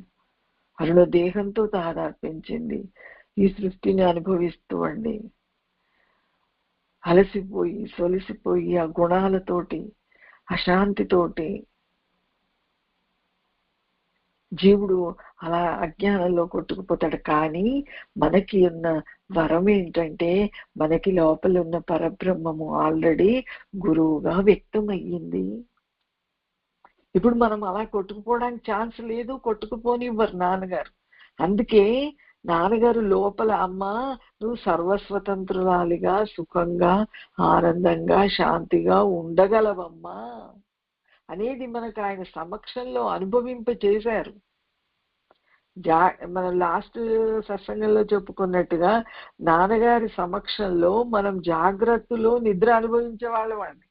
అరుణ దేహంతో తాదాత్మ్యం చెంది ఈ సృష్టిని అనుభవిస్తూ అండి అలసిపోయి సొలిసిపోయి ఆ గుణాలతోటి, అశాంతితోటి జీవుడు అలా అజ్ఞానంలో కొట్టుకుపోతాడు. కానీ మనకి ఉన్న వరం ఏంటంటే మనకి లోపల ఉన్న పరబ్రహ్మము ఆల్రెడీ గురువుగా వ్యక్తం అయ్యింది. ఇప్పుడు మనం అలా కొట్టుకుపోవడానికి ఛాన్స్ లేదు, కొట్టుకుపోనివ్వరు నాన్నగారు. అందుకే నాన్నగారు లోపల అమ్మ నువ్వు సర్వస్వతంత్రురాలిగా సుఖంగా ఆనందంగా శాంతిగా ఉండగలవమ్మా అనేది మనకు ఆయన సమక్షంలో అనుభవింప చేశారు. మనం లాస్ట్ సత్సంగంలో చెప్పుకున్నట్టుగా నాన్నగారి సమక్షంలో మనం జాగ్రత్తలో నిద్ర అనుభవించే వాళ్ళమండి.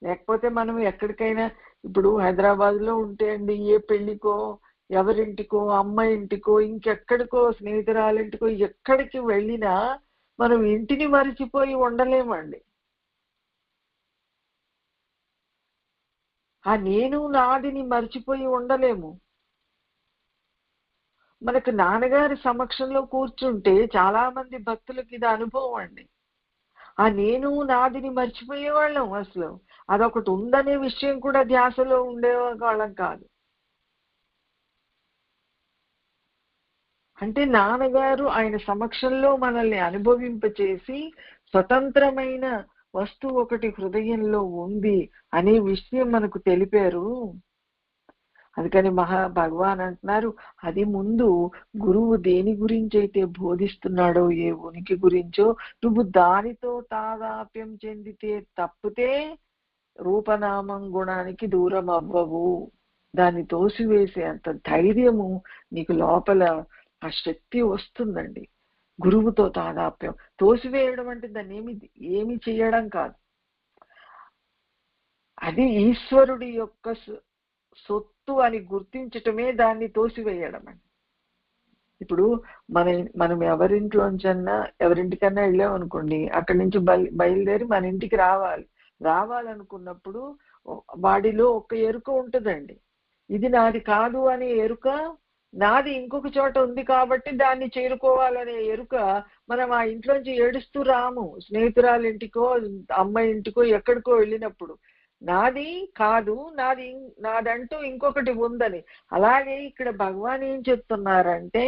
లేకపోతే మనం ఎక్కడికైనా ఇప్పుడు హైదరాబాద్ లో ఉంటే అండి ఏ పెళ్లికో ఎవరింటికో అమ్మ ఇంటికో ఇంకెక్కడికో స్నేహితురాలింటికో ఎక్కడికి వెళ్ళినా మనం ఇంటిని మరిచిపోయి ఉండలేమండి. ఆ నేను నాదిని మర్చిపోయి ఉండలేము. మనకు నాన్నగారి సమక్షంలో కూర్చుంటే చాలా మంది భక్తులకి ఇది అనుభవం అండి. ఆ నేను నాదిని మర్చిపోయేవాళ్ళం. అసలు అదొకటి ఉందనే విషయం కూడా ధ్యాసలో ఉండేవాళ్ళం కాదు. అంటే నాన్నగారు ఆయన సమక్షంలో మనల్ని అనుభవింపచేసి స్వతంత్రమైన వస్తువు ఒకటి హృదయంలో ఉంది అనే విషయం మనకు తెలిపారు. అందుకని భగవాన్ అంటున్నారు, అది ముందు గురువు దేని గురించి అయితే బోధిస్తున్నాడో ఏ ఉనికి గురించో నువ్వు దానితో తాదాప్యం చెందితే తప్పితే రూపనామం గుణానికి దూరం అవ్వవు. దాన్ని తోసివేసే అంత ధైర్యము నీకు లోపల ఆ శక్తి వస్తుందండి. గురువుతో తాదాప్యం తోసివేయడం అంటే దాన్ని ఏమి చేయడం కాదు, అది ఈశ్వరుడి యొక్క సొత్తు అని గుర్తించటమే దాన్ని తోసివేయడం అండి. ఇప్పుడు మనం ఎవరింటికన్నా వెళ్ళామనుకోండి, అక్కడి నుంచి బయలుదేరి మన ఇంటికి రావాలనుకున్నప్పుడు వాడిలో ఒక ఎరుక ఉంటుందండి. ఇది నాది కాదు అనే ఎరుక, నాది ఇంకొక చోట ఉంది కాబట్టి దాన్ని చేరుకోవాలనే ఎరుక. మనం ఆ ఇంట్లోంచి ఏడుస్తూ రాము. స్నేహితురాలు ఇంటికో అమ్మ ఇంటికో ఎక్కడికో వెళ్ళినప్పుడు నాది కాదు, నాదంటూ ఇంకొకటి ఉందని. అలాగే ఇక్కడ భగవాన్ ఏం చెప్తున్నారంటే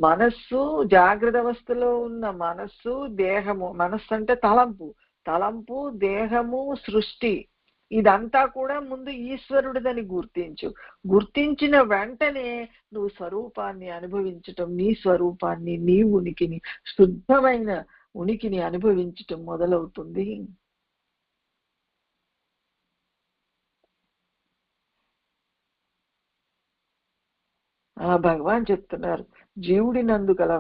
మనస్సు, జాగ్రత్త అవస్థలో ఉన్న మనస్సు, దేహము, మనస్సు అంటే తలంపు దేహము సృష్టి ఇదంతా కూడా ముందు ఈశ్వరుడిదని గుర్తించిన వెంటనే నువ్వు స్వరూపాన్ని అనుభవించటం, నీ స్వరూపాన్ని, నీ ఉనికిని, శుద్ధమైన ఉనికిని అనుభవించటం మొదలవుతుంది. భగవాన్ చెప్తున్నారు, జీవుడి నందు గల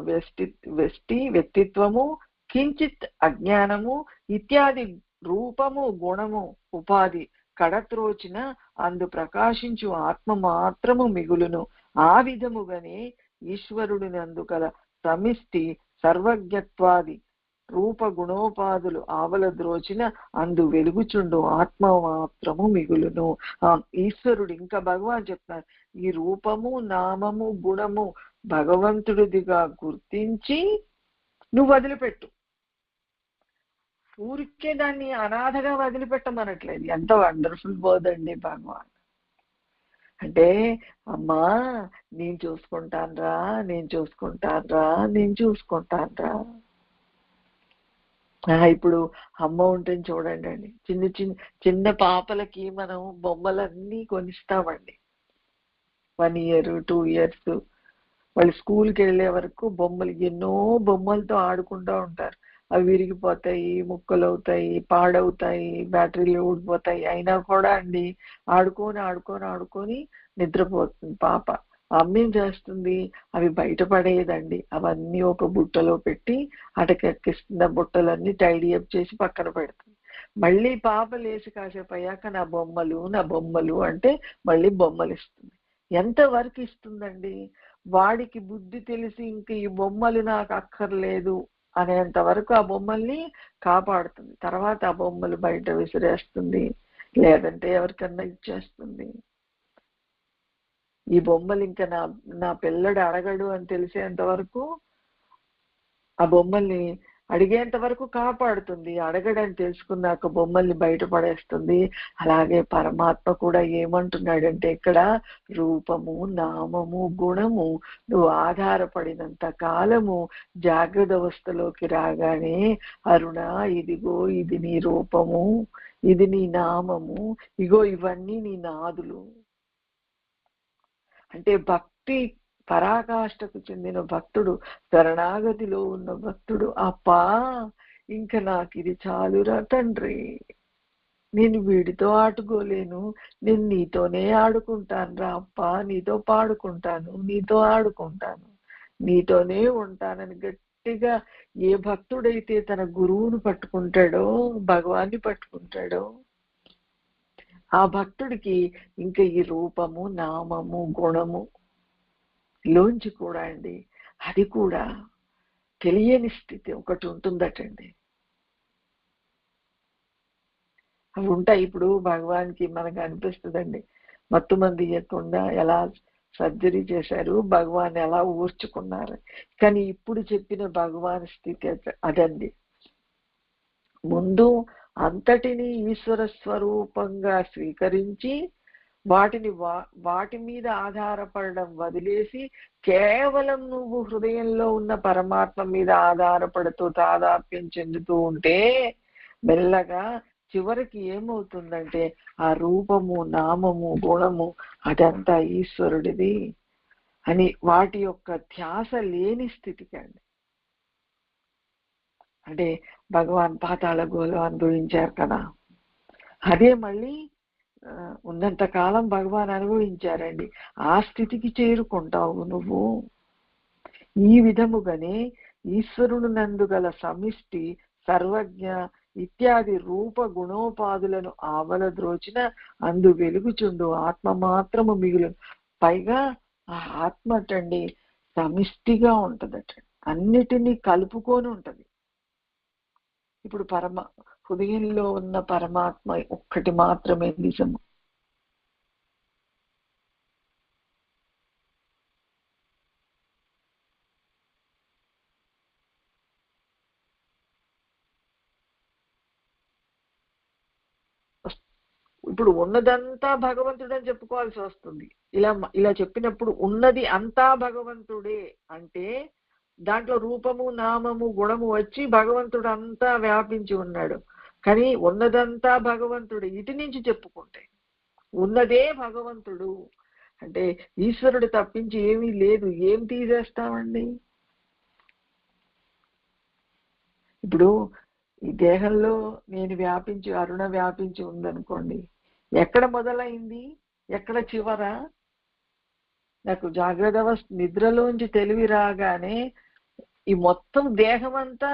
వ్యక్తిత్వము కించిత్ అజ్ఞానము ఇత్యాది రూపము గుణము ఉపాధి కడత్రోచిన అందు ప్రకాశించు ఆత్మ మాత్రము మిగులును. ఆ విధముగానే ఈశ్వరుడి నందు గల సమిష్టి సర్వజ్ఞత్వాది రూప గుణోపాధులు ఆవలద్రోచిన అందు వెలుగుచుండు ఆత్మ మాత్రము మిగులును. ఈశ్వరుడు ఇంకా భగవాన్ చెప్తున్నారు, ఈ రూపము నామము గుణము భగవంతుడిదిగా గుర్తించి నువ్వు వదిలిపెట్టు. ఊరికే దాన్ని అనాథగా వదిలిపెట్టమనట్లేదు. ఎంత వండర్ఫుల్ బోధ్ అండి భగవాన్. అంటే అమ్మా నేను చూసుకుంటాన్రా. ఇప్పుడు అమ్మ ఉంటుంది చూడండి అండి, చిన్న పాపలకి మనం బొమ్మలన్నీ కొనిస్తామండి. 1 year 2 years వాళ్ళు స్కూల్కి వెళ్ళే వరకు ఎన్నో బొమ్మలతో ఆడుకుంటూ ఉంటారు. అవి విరిగిపోతాయి, ముక్కలు అవుతాయి, పాడవుతాయి, బ్యాటరీలు ఊడిపోతాయి. అయినా కూడా అండి ఆడుకొని నిద్రపోతుంది పాప. అమ్మేం చేస్తుంది, అవి బయటపడేదండి. అవన్నీ ఒక బుట్టలో పెట్టి అటకెక్కిస్తున్న బుట్టలన్నీ టైడీ అప్ చేసి పక్కన పెడుతుంది. మళ్ళీ పాప లేచి కాసేపు అయ్యాక నా బొమ్మలు అంటే మళ్ళీ బొమ్మలు ఇస్తుంది. ఎంత వరకు ఇస్తుందండి? వాడికి బుద్ధి తెలిసి ఇంక ఈ బొమ్మలు నాకు అక్కర్లేదు అనేంత వరకు ఆ బొమ్మల్ని కాపాడుతుంది. తర్వాత ఆ బొమ్మలు బయట విసిరేస్తుంది, లేదంటే ఎవరికన్నా ఇచ్చేస్తుంది. ఈ బొమ్మలు ఇంకా నా పిల్లడు అడగడు అని తెలిసేంత వరకు ఆ బొమ్మల్ని అడిగేంత వరకు కాపాడుతుంది, అడగడం తెలుసుకున్నాక బొమ్మల్ని బయటపడేస్తుంది. అలాగే పరమాత్మ కూడా ఏమంటున్నాడంటే ఇక్కడ రూపము, నామము, గుణము నువ్వు ఆధారపడినంత కాలము జాగ్రత్త అవస్థలోకి రాగానే అరుణ ఇదిగో ఇది నీ రూపము, ఇది నీ నామము, ఇగో ఇవన్నీ నీ నాదులు. అంటే భక్తి పరాకాష్ఠకు చెందిన భక్తుడు, శరణాగతిలో ఉన్న భక్తుడు, అప్పా ఇంక నాకు ఇది చాలురా తండ్రి, నేను వీడితో ఆడుకోలేను, నేను నీతోనే ఆడుకుంటాను రా అప్పా, నీతో పాడుకుంటాను, నీతో ఆడుకుంటాను, నీతోనే ఉంటానని గట్టిగా ఏ భక్తుడైతే తన గురువును పట్టుకుంటాడో, భగవాన్ని పట్టుకుంటాడో, ఆ భక్తుడికి ఇంకా ఈ రూపము, నామము, గుణము లోంచి కూడా అండి అది కూడా తెలియని స్థితి ఒకటి ఉంటుందటండి. అవి ఉంటాయి. ఇప్పుడు భగవాన్కి మనకు అనిపిస్తుందండి, మత్తు మంది ఇవ్వకుండా ఎలా సర్జరీ చేశారు, భగవాన్ ఎలా ఊర్చుకున్నారు. కానీ ఇప్పుడు చెప్పిన భగవాన్ స్థితి అదండి. ముందు అంతటిని ఈశ్వర స్వరూపంగా స్వీకరించి వాటి మీద ఆధారపడడం వదిలేసి కేవలం నువ్వు హృదయంలో ఉన్న పరమాత్మ మీద ఆధారపడుతూ తాదాప్యం చెందుతూ ఉంటే మెల్లగా చివరికి ఏమవుతుందంటే ఆ రూపము, నామము, గుణము అదంతా ఈశ్వరుడిది అని వాటి యొక్క ధ్యాస లేని స్థితికి అండి. అంటే భగవాన్ పాతాళ గోలు అనుభవించారు కదా, అదే మళ్ళీ ఉన్నంత కాలం భగవాన్ అనుభవించారండి. ఆ స్థితికి చేరుకుంటావు నువ్వు. ఈ విధముగానే ఈశ్వరుడు నందు గల సమిష్టి, సర్వజ్ఞ ఇత్యాది రూప గుణోపాధులను ఆవలద్రోచిన అందు వెలుగుచుండు ఆత్మ మాత్రము మిగులు. పైగా ఆ ఆత్మ అటండి సమిష్టిగా ఉంటదట, అన్నిటినీ కలుపుకొని ఉంటది. ఇప్పుడు హృదయంలో ఉన్న పరమాత్మ ఒక్కటి మాత్రమే నిజము. ఇప్పుడు ఉన్నదంతా భగవంతుడు అని చెప్పుకోవాల్సి వస్తుంది. ఇలా చెప్పినప్పుడు ఉన్నది అంతా భగవంతుడే అంటే దాంట్లో రూపము, నామము, గుణము వచ్చి భగవంతుడు అంతా వ్యాపించి ఉన్నాడు. కానీ ఉన్నదంతా భగవంతుడు ఇటు నుంచి చెప్పుకుంటే ఉన్నదే భగవంతుడు అంటే ఈశ్వరుడు తప్పించి ఏమీ లేదు. ఏం తీసేస్తామండి? ఇప్పుడు ఈ దేహంలో నేను వ్యాపించి అరుణ వ్యాపించి ఉందనుకోండి, ఎక్కడ మొదలైంది, ఎక్కడ చివర? నాకు జాగ్రత్త అవస్థ నిద్రలోంచి తెలివి రాగానే ఈ మొత్తం దేహం అంతా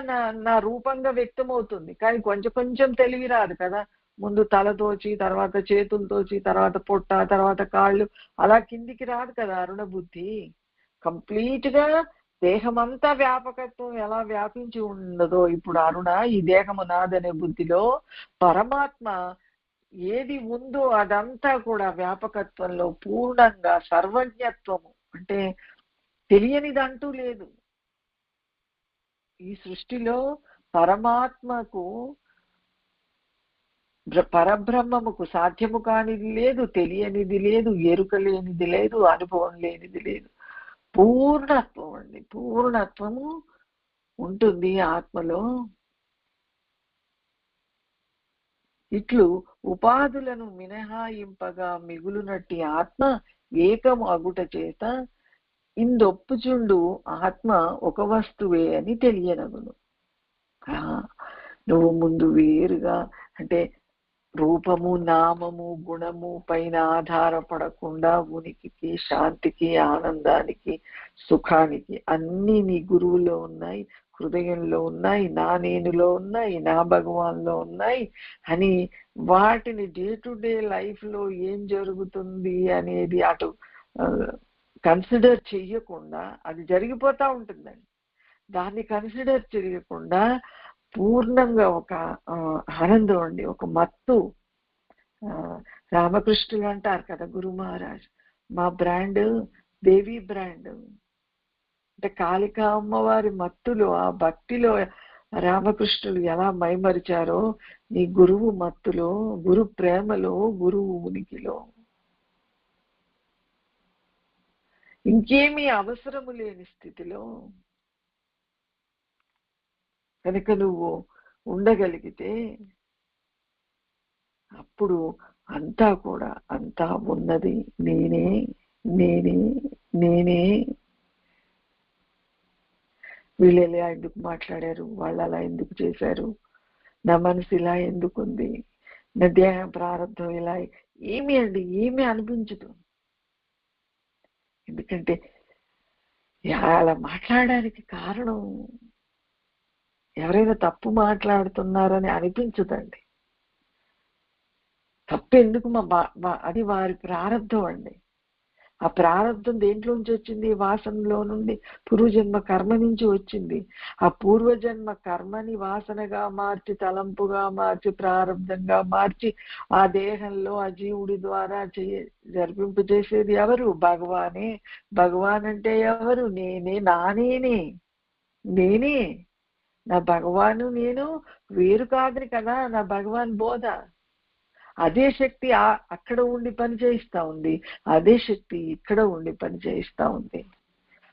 నా రూపంగా వ్యక్తమవుతుంది. కానీ కొంచెం కొంచెం తెలివి రాదు కదా. ముందు తలతోచి, తర్వాత చేతులతోచి, తర్వాత పొట్ట, తర్వాత కాళ్ళు, అలా కిందికి రాదు కదా అరుణ బుద్ధి. కంప్లీట్ గా దేహమంతా వ్యాపకత్వం ఎలా వ్యాపించి ఉన్నదో ఇప్పుడు అరుణ ఈ దేహము నాదనే బుద్ధిలో పరమాత్మ ఏది ఉందో అదంతా కూడా వ్యాపకత్వంలో పూర్ణంగా సర్వజ్ఞత్వము అంటే తెలియనిదంటూ లేదు. ఈ సృష్టిలో పరమాత్మకు పరబ్రహ్మముకు సాధ్యము కానిది లేదు, తెలియనిది లేదు, ఎరుక లేనిది లేదు, అనుభవం లేనిది లేదు. పూర్ణత్వం అండి, పూర్ణత్వము ఉంటుంది ఆత్మలో. ఇట్లు ఉపాధులను మినహాయింపగా మిగులునట్టి ఆత్మ ఏకము అగుట చేత ఇందొప్పుచుండు ఆత్మ ఒక వస్తువే అని తెలియనగును. నువ్వు ముందు వేరుగా అంటే రూపము, నామము, గుణము పైన ఆధారపడకుండా ఉనికికి, శాంతికి, ఆనందానికి, సుఖానికి అన్ని నీ గురువులో ఉన్నాయి, హృదయంలో ఉన్నాయి, నా నేనులో ఉన్నాయి, నా భగవాన్లో ఉన్నాయి అని వాటిని డే టు డే లైఫ్ లో ఏం జరుగుతుంది అనేది అటు కన్సిడర్ చెయ్యకుండా అది జరిగిపోతా ఉంటుందండి. దాన్ని కన్సిడర్ చేయకుండా పూర్ణంగా ఒక ఆనందం అండి, ఒక మత్తు. రామకృష్ణులు అంటారు కదా, గురు మహారాజ్ మా బ్రాండ్ దేవి బ్రాండ్ అంటే కాళికా అమ్మవారి మత్తులో, ఆ భక్తిలో రామకృష్ణులు ఎలా మైమరిచారో నీ గురువు మత్తులో, గురు ప్రేమలో, గురువు ఉనికిలో ఇంకేమీ అవసరము లేని స్థితిలో కనుక నువ్వు ఉండగలిగితే అప్పుడు అంతా కూడా అంతా ఉన్నది నేనే నేనే నేనే. వీళ్ళు ఇలా ఎందుకు మాట్లాడారు, వాళ్ళు అలా ఎందుకు చేశారు, నా మనసు ఇలా ఎందుకుంది, నా దేహం ప్రారంభం ఇలా ఏమి అండి ఏమీ అనిపించదు. ఎందుకంటే అలా మాట్లాడడానికి కారణం ఎవరైనా తప్పు మాట్లాడుతున్నారని అనిపించదండి. తప్పు ఎందుకు అది వారి ప్రారంభం అండి. ఆ ప్రారంభం దేంట్లోంచి వచ్చింది? వాసనలో నుండి, పూర్వజన్మ కర్మ నుంచి వచ్చింది. ఆ పూర్వజన్మ కర్మని వాసనగా మార్చి, తలంపుగా మార్చి, ప్రారంభంగా మార్చి ఆ దేహంలో ఆ జీవుడి ద్వారా జరిపింపజేసేది ఎవరు? భగవానే. భగవాన్ అంటే ఎవరు? నేనే. నేనే నా భగవాను. నేను వేరు కాదని కదా నా భగవాన్ బోధ. అదే శక్తి అక్కడ ఉండి పని చేయిస్తా ఉంది, అదే శక్తి ఇక్కడ ఉండి పని చేయిస్తా ఉంది.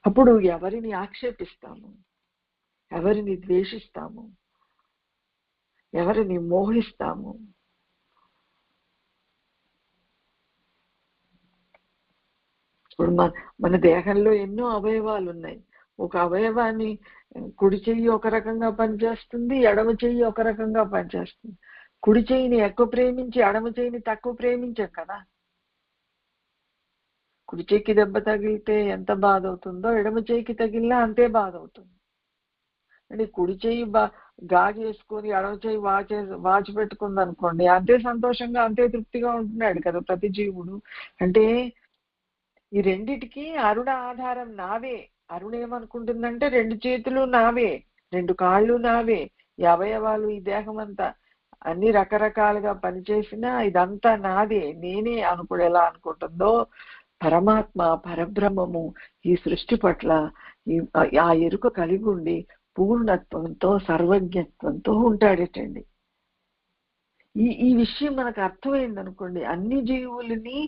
అప్పుడు ఎవరిని ఆక్షేపిస్తాము, ఎవరిని ద్వేషిస్తాము, ఎవరిని మోహిస్తాము? ఇప్పుడు మన దేహంలో ఎన్నో అవయవాలు ఉన్నాయి. ఒక అవయవాన్ని కుడి చెయ్యి ఒక రకంగా పనిచేస్తుంది, ఎడమ చెయ్యి ఒక రకంగా పనిచేస్తుంది. కుడి చెయ్యిని ఎక్కువ ప్రేమించి ఎడమ చెయ్యిని తక్కువ ప్రేమించాం కదా. కుడి చెయ్యికి దెబ్బ తగిలితే ఎంత బాధ అవుతుందో ఎడమ చెయ్యికి తగిలినా అంతే బాధ అవుతుంది. అంటే కుడి చెయ్యి గాజు వేసుకొని ఎడమ చెయ్యి వాచి పెట్టుకుంది అనుకోండి, అంతే సంతోషంగా అంతే తృప్తిగా ఉంటున్నాడు కదా ప్రతి జీవుడు. అంటే ఈ రెండిటికి అరుణ ఆధారం నావే. అరుణ ఏమనుకుంటుందంటే రెండు చేతులు నావే, రెండు కాళ్ళు నావే, ఈ అవయవాలు, ఈ దేహం అంతా అన్ని రకరకాలుగా పనిచేసినా ఇదంతా నాదే, నేనే ఎలా అనుకుంటుందో పరమాత్మ పరబ్రహ్మము ఈ సృష్టి పట్ల ఆ ఎరుక కలిగి ఉండి పూర్ణత్వంతో సర్వజ్ఞత్వంతో ఉంటాడేటండి. ఈ విషయం మనకు అర్థమైంది అనుకోండి, అన్ని జీవులని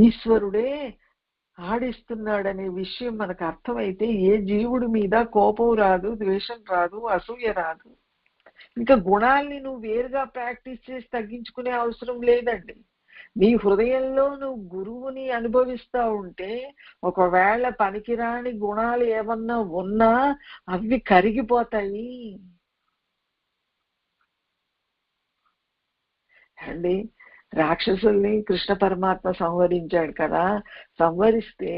ఈశ్వరుడే ఆడిస్తున్నాడనే విషయం మనకు అర్థమైతే ఏ జీవుడి మీద కోపం రాదు, ద్వేషం రాదు, అసూయ రాదు. ఇంకా గుణాల్ని నువ్వు వేరుగా ప్రాక్టీస్ చేసి తగ్గించుకునే అవసరం లేదండి. నీ హృదయంలో నువ్వు గురువుని అనుభవిస్తా ఉంటే ఒకవేళ పనికిరాని గుణాలు ఏమన్నా ఉన్నా అవి కరిగిపోతాయి అండి. రాక్షసుల్ని కృష్ణ పరమాత్మ సంహరించాడు కదా. సంహరిస్తే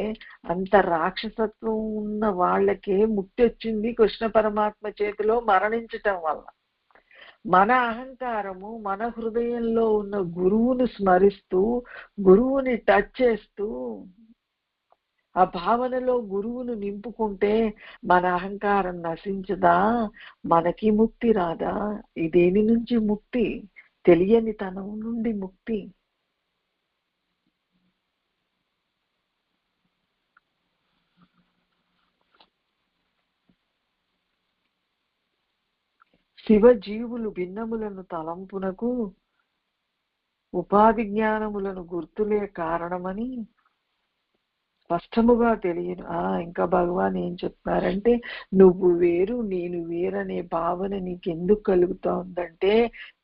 అంత రాక్షసత్వం ఉన్న వాళ్ళకే ముక్తి వచ్చింది కృష్ణ పరమాత్మ చేతిలో మరణించటం వల్ల. మన అహంకారము మన హృదయంలో ఉన్న గురువును స్మరిస్తూ, గురువుని టచ్ చేస్తూ, ఆ భావనలో గురువును నింపుకుంటే మన అహంకారం నశించదా? మనకి ముక్తి రాదా? ఇదేని నుంచి ముక్తి? తెలియని తనం నుండి ముక్తి. శివ జీవులు భిన్నములను తలంపునకు ఉపాధి జ్ఞానములను గుర్తులే కారణమని స్పష్టముగా తెలియను. ఇంకా భగవాన్ ఏం చెప్తున్నారంటే, నువ్వు వేరు నేను వేరనే భావన నీకెందుకు కలుగుతా ఉందంటే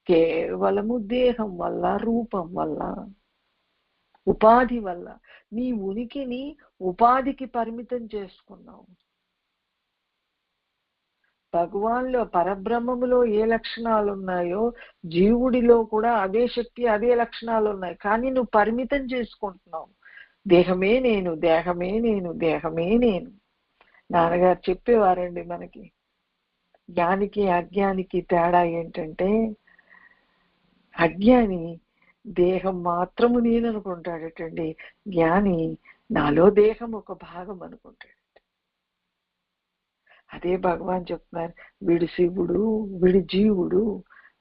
కేవలము దేహం వల్ల, రూపం వల్ల, ఉపాధి వల్ల. నీ ఉనికిని ఉపాధికి పరిమితం చేసుకున్నావు. భగవాన్లో పరబ్రహ్మములో ఏ లక్షణాలు ఉన్నాయో జీవుడిలో కూడా అదే శక్తి అదే లక్షణాలు ఉన్నాయి. కానీ నువ్వు పరిమితం చేసుకుంటున్నావు. దేహమే నేను, దేహమే నేను, దేహమే నేను. నాన్నగారు చెప్పేవారండి మనకి, జ్ఞానికి అజ్ఞానికి తేడా ఏంటంటే, అజ్ఞాని దేహం మాత్రము నేను అనుకుంటాడటండి, జ్ఞాని నాలో దేహం ఒక భాగం అనుకుంటాడు. అదే భగవాన్ చెప్తున్నారు, వీడు శివుడు వీడి జీవుడు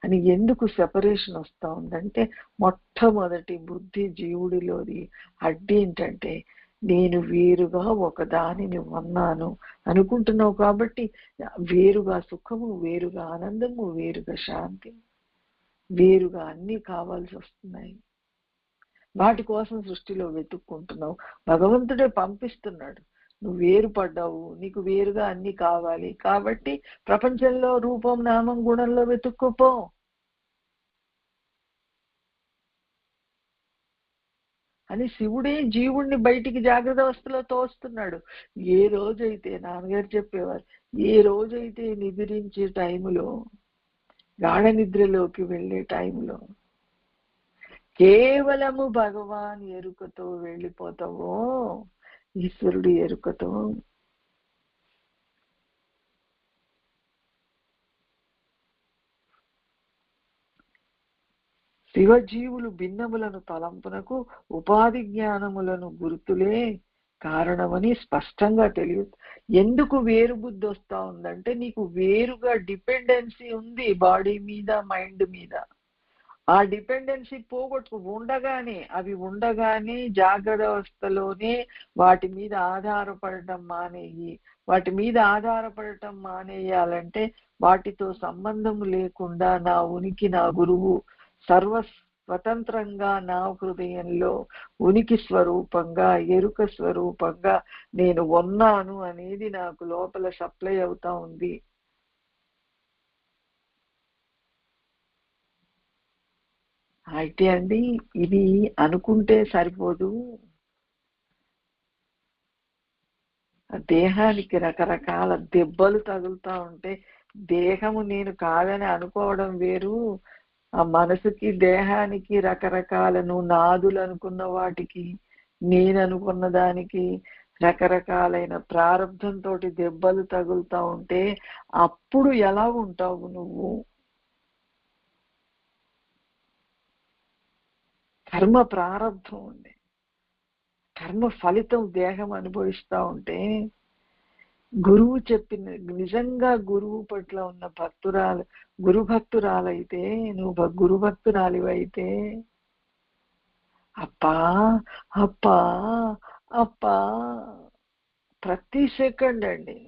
అని. ఎందుకు సెపరేషన్ వస్తూ ఉందంటే, మొట్టమొదటి బుద్ధి జీవుడిలోది అడ్డు ఏంటంటే నేను వేరుగా ఒకదానిని ఉన్నాను అనుకుంటున్నావు కాబట్టి వేరుగా సుఖము, వేరుగా ఆనందము, వేరుగా శాంతి, వేరుగా అన్నీ కావాల్సి వస్తున్నాయి. వాటి కోసం సృష్టిలో వెతుక్కుంటున్నావు. భగవంతుడే పంపిస్తున్నాడు. నువ్వు వేరుపడ్డావు, నీకు వేరుగా అన్ని కావాలి కాబట్టి ప్రపంచంలో రూపం, నామం, గుణంలో వెతుక్కుపో. అని శివుడే జీవుణ్ణి బయటికి జాగ్రత్త అవస్థలో తోస్తున్నాడు. ఏ రోజైతే నాన్నగారు చెప్పేవారు, ఏ రోజైతే నిద్రించే టైములో, గాఢ నిద్రలోకి వెళ్ళే టైంలో కేవలము భగవాన్ ఎరుకతో వెళ్ళిపోతావో, ఈశ్వరుడు ఎరుకతో, శివజీవులు భిన్నములను తలంపునకు ఉపాధి జ్ఞానములను గుర్తులే కారణమని స్పష్టంగా తెలియదు. ఎందుకు వేరు బుద్ధి వస్తా ఉందంటే నీకు వేరుగా డిపెండెన్సీ ఉంది బాడీ మీద, మైండ్ మీద. ఆ డిపెండెన్సీ పోగొట్టుకు అవి ఉండగానే జాగ్రత్త అవస్థలోనే వాటి మీద ఆధారపడటం మానేయి. వాటి మీద ఆధారపడటం మానేయాలంటే వాటితో సంబంధం లేకుండా నా ఉనికి, నా గురువు స్వతంత్రంగా నా హృదయంలో ఉనికి స్వరూపంగా, ఎరుక స్వరూపంగా నేను ఉన్నాను అనేది నాకు లోపల సప్లై అవుతా ఉంది. అయితే అండి ఇది అనుకుంటే సరిపోదు. దేహానికి రకరకాల దెబ్బలు తగులుతా ఉంటే దేహము నేను కాదని అనుకోవడం వేరు, ఆ మనసుకి దేహానికి రకరకాలను నాదులు అనుకున్న వాటికి, నేను అనుకున్న దానికి రకరకాలైన ప్రారంభంతో దెబ్బలు తగులుతా ఉంటే అప్పుడు ఎలా ఉంటావు నువ్వు? కర్మ ప్రారంభం ఉంది, కర్మ ఫలితం దేహం అనుభవిస్తా ఉంటే గురువు చెప్పిన, నిజంగా గురువు పట్ల ఉన్న గురు భక్తురాలైతే, నువ్వు గురు భక్తురాలివైతే అప్పా అప్పా అప్పా ప్రతి సెకండ్ అండి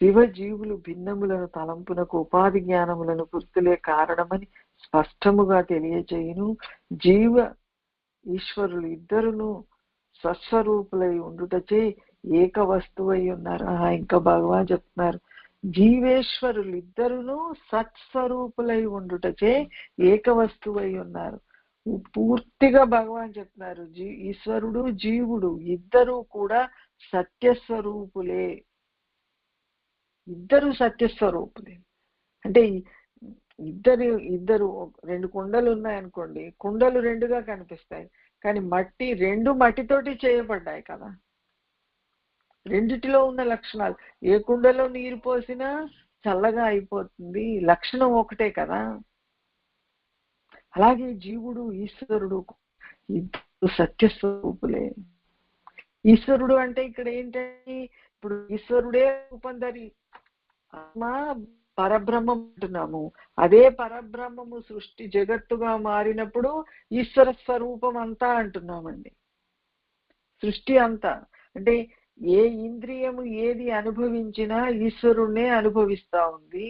శివజీవులు భిన్నములను తలంపునకు ఉపాధి జ్ఞానములను గుర్తులే కారణమని స్పష్టముగా తెలియజేయును. జీవ ఈశ్వరులు ఇద్దరును స్వస్వరూపులై ఉండుటచే ఏక వస్తువై ఉన్నారు. ఇంకా భగవాన్ చెప్తున్నారు, జీవేశ్వరులు ఇద్దరును సత్స్వరూపులై ఉండుటచే ఏక వస్తువై ఉన్నారు. పూర్తిగా భగవాన్ చెప్తున్నారు, ఈశ్వరుడు జీవుడు ఇద్దరు కూడా సత్యస్వరూపులే, ఇద్దరు సత్యస్వరూపులే. అంటే ఇద్దరు రెండు కుండలు ఉన్నాయనుకోండి, కుండలు రెండుగా కనిపిస్తాయి కానీ రెండు మట్టితోటి చేయబడ్డాయి కదా. రెండిటిలో ఉన్న లక్షణాలు, ఏ కుండలో నీరు పోసినా చల్లగా అయిపోతుంది, లక్షణం ఒకటే కదా. అలాగే జీవుడు ఈశ్వరుడు ఇద్దరు సత్యస్వరూపులే. ఈశ్వరుడు అంటే ఇక్కడ ఏంటంటే ఇప్పుడు ఈశ్వరుడే రూపంధరి ఆత్మ పరబ్రహ్మం అంటున్నాము. అదే పరబ్రహ్మము సృష్టి జగత్తుగా మారినప్పుడు ఈశ్వర స్వరూపం అంతా అంటున్నామండి. సృష్టి అంతా అంటే ఏ ఇంద్రియము ఏది అనుభవించినా ఈశ్వరుణ్ణే అనుభవిస్తా ఉంది.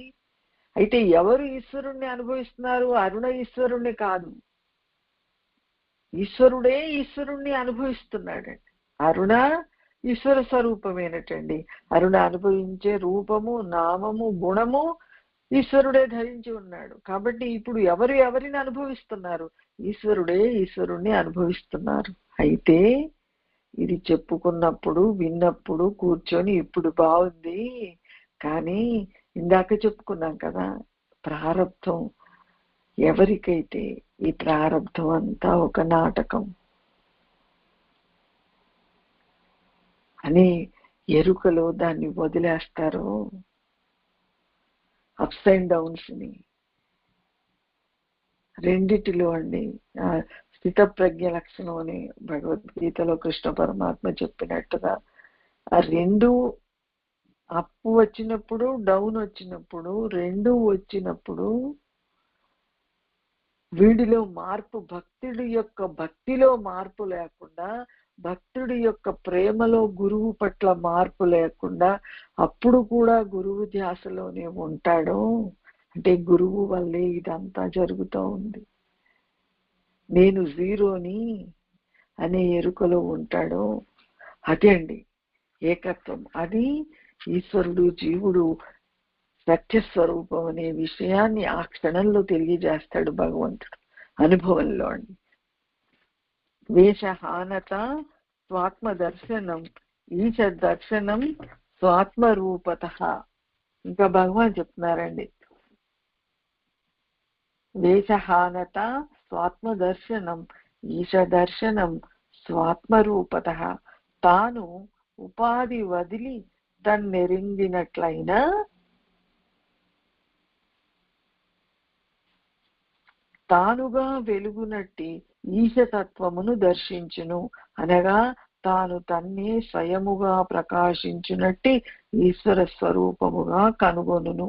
అయితే ఎవరు ఈశ్వరుణ్ణి అనుభవిస్తున్నారు? అరుణ ఈశ్వరుణ్ణి కాదు, ఈశ్వరుడే ఈశ్వరుణ్ణి అనుభవిస్తున్నాడండి. అరుణ ఈశ్వర స్వరూపమేనటండి. అరుణ అనుభవించే రూపము, నామము, గుణము ఈశ్వరుడే ధరించి ఉన్నాడు. కాబట్టి ఇప్పుడు ఎవరిని అనుభవిస్తున్నారు? ఈశ్వరుడే ఈశ్వరుణ్ణి అనుభవిస్తున్నారు. అయితే ఇది చెప్పుకున్నప్పుడు, విన్నప్పుడు కూర్చొని ఇప్పుడు బాగుంది, కానీ ఇందాక చెప్పుకున్నాం కదా, ప్రారబ్ధం ఎవరికైతే ఈ ప్రారబ్ధం అంతా ఒక నాటకం అని ఎరుకలో దాన్ని వదిలేస్తారో, అప్స్ అండ్ డౌన్స్ ని రెండిటిలో అండి స్థితప్రజ్ఞ లక్షణం అని భగవద్గీతలో కృష్ణ పరమాత్మ చెప్పినట్టుగా ఆ రెండు, అప్పు వచ్చినప్పుడు డౌన్ వచ్చినప్పుడు, రెండు వచ్చినప్పుడు వీడిలో మార్పు, భక్తిలో మార్పు లేకుండా, భక్తుడి యొక్క ప్రేమలో గురువు పట్ల మార్పు లేకుండా అప్పుడు కూడా గురువు ధ్యాసలోనే ఉంటాడు. అంటే గురువు వల్లే ఇదంతా జరుగుతూ ఉంది. నేను జీరోని అనే ఎరుకలో ఉంటాడు. అదే అండి ఏకత్వం. అది ఈశ్వరుడు జీవుడు సత్యస్వరూపం అనే విషయాన్ని ఆ క్షణంలో తెలియజేస్తాడు భగవంతుడు అనుభవంలో అండి. వేషహానత స్వాత్మ దర్శనం ఈశ దర్శనం స్వాత్మరూపత. ఇంకా భగవాన్ చెప్తున్నారండి, వేషహానత స్వాత్మ దర్శనం ఈశ దర్శనం స్వాత్మరూపత. తాను ఉపాధి వదిలి తన్నెరింగినట్లయినా తానుగా వెలుగునట్టి ఈశతత్వమును దర్శించును. అనగా తాను తన్నే స్వయముగా ప్రకాశించునట్టి ఈశ్వర స్వరూపముగా కనుగొనును.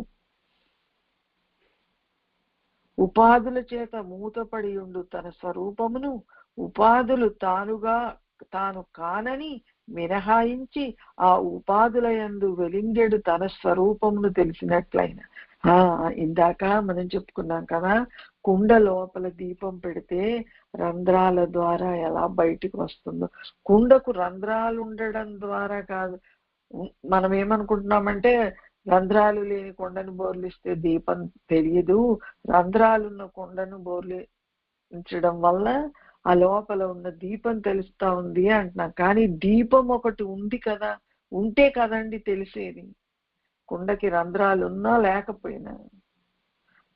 ఉపాధుల చేత మూతపడి ఉండు తన స్వరూపమును ఉపాధులు తాను కానని మినహాయించి ఆ ఉపాధుల యందు వెలింగెడు తన స్వరూపమును తెలిసినట్లయిన. ఇందాక మనం చెప్పుకున్నాం కదా, కుండ లోపల దీపం పెడితే రంధ్రాల ద్వారా ఎలా బయటికి వస్తుందో, కుండకు రంధ్రాలు ఉండడం ద్వారా కాదు. మనం ఏమనుకుంటున్నామంటే రంధ్రాలు లేని కొండను బోర్లిస్తే దీపం తెలియదు, రంధ్రాలున్న కొండను బోర్లించడం వల్ల ఆ లోపల ఉన్న దీపం తెలుస్తా ఉంది అంటున్నాం. కానీ దీపం ఒకటి ఉంది కదా, ఉంటే కదండి తెలిసేది. కుండకి రంధ్రాలు ఉన్నా లేకపోయినా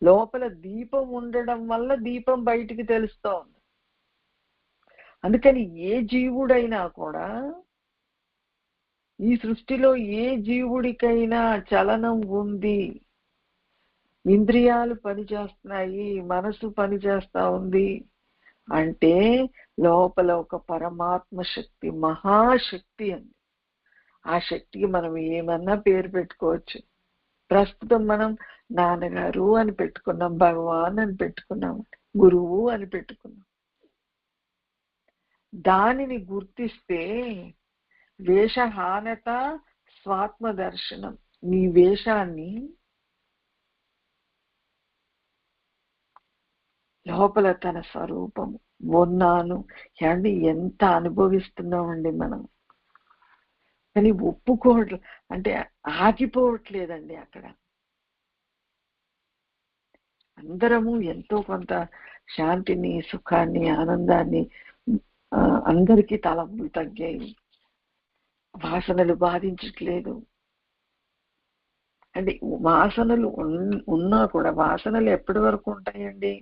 లోపల దీపం ఉండడం వల్ల దీపం బయటికి తెలుస్తా ఉంది. అందుకని ఏ జీవుడైనా కూడా, ఈ సృష్టిలో ఏ జీవుడికైనా చలనం ఉంది, ఇంద్రియాలు పనిచేస్తున్నాయి, మనసు పనిచేస్తా ఉంది అంటే లోపల ఒక పరమాత్మ శక్తి, మహాశక్తి అండి. ఆ శక్తికి మనం ఏమన్నా పేరు పెట్టుకోవచ్చు. ప్రస్తుతం మనం నాన్నగారు అని పెట్టుకున్నాం, భగవాన్ అని పెట్టుకున్నాం, గురువు అని పెట్టుకున్నాం. దానిని గుర్తిస్తే వేషహానత స్వాత్మ దర్శనం, నీ వేషాన్ని లోపల తన స్వరూపము ఉన్నాను అండి. ఎంత అనుభవిస్తున్నామండి మనం, కానీ ఒప్పుకోవట్లే, అంటే ఆగిపోవట్లేదండి. అక్కడ అందరము ఎంతో కొంత శాంతిని, సుఖాన్ని, ఆనందాన్ని, అందరికీ తలంపులు తగ్గాయి, వాసనలు బాధించట్లేదు. అంటే వాసనలు ఉన్నా కూడా వాసనలు ఎప్పటి వరకు ఉంటాయండి?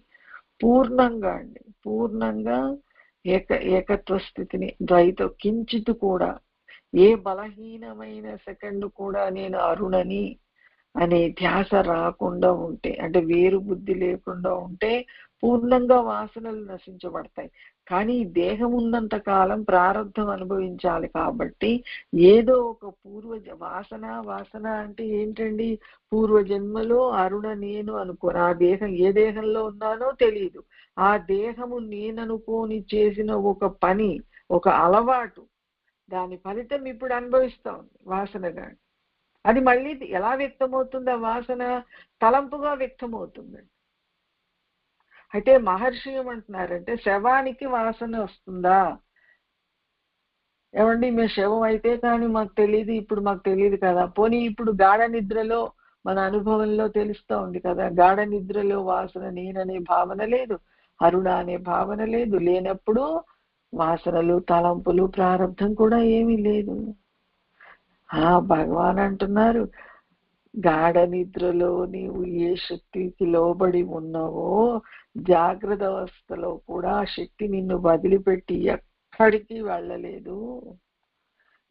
పూర్ణంగా అండి, పూర్ణంగా ఏకత్వ స్థితిని, ద్వైతం కించిత్ కూడా, ఏ బలహీనమైన సెకండ్ కూడా నేను అరుణని అనే ధ్యాస రాకుండా ఉంటే, అంటే వేరు బుద్ధి లేకుండా ఉంటే పూర్ణంగా వాసనలు నశించబడతాయి. కానీ దేహం ఉన్నంత కాలం ప్రారంధం అనుభవించాలి. కాబట్టి ఏదో ఒక వాసన అంటే ఏంటండి? పూర్వజన్మలో అరుణ నేను అనుకోను, ఆ దేహం ఏ దేహంలో ఉన్నానో తెలియదు, ఆ దేహము నేననుకోని చేసిన ఒక పని, ఒక అలవాటు, దాని ఫలితం ఇప్పుడు అనుభవిస్తా ఉంది వాసనగా. అది మళ్ళీ ఎలా వ్యక్తమవుతుంది? ఆ వాసన తలంపుగా వ్యక్తమవుతుంది. అయితే మహర్షి ఏమంటున్నారంటే, శవానికి వాసన వస్తుందా? ఏమండి, మేము శవం అయితే కానీ మాకు తెలియదు, ఇప్పుడు మాకు తెలియదు కదా. పోనీ ఇప్పుడు గాఢ నిద్రలో మన అనుభవంలో తెలుస్తూ ఉంది కదా, గాఢ నిద్రలో వాసన నేననే భావన లేదు, అరుణ అనే భావన లేదు. లేనప్పుడు వాసనలు, తలంపులు, ప్రారంధం కూడా ఏమీ లేదు. భగవాన్ అంటున్నారు, గాఢ నిద్రలో నీవు ఏ శక్తికి లోబడి ఉన్నావో జాగ్రత్త అవస్థలో కూడా ఆ శక్తి నిన్ను వదిలిపెట్టి ఎక్కడికి వెళ్ళలేదు,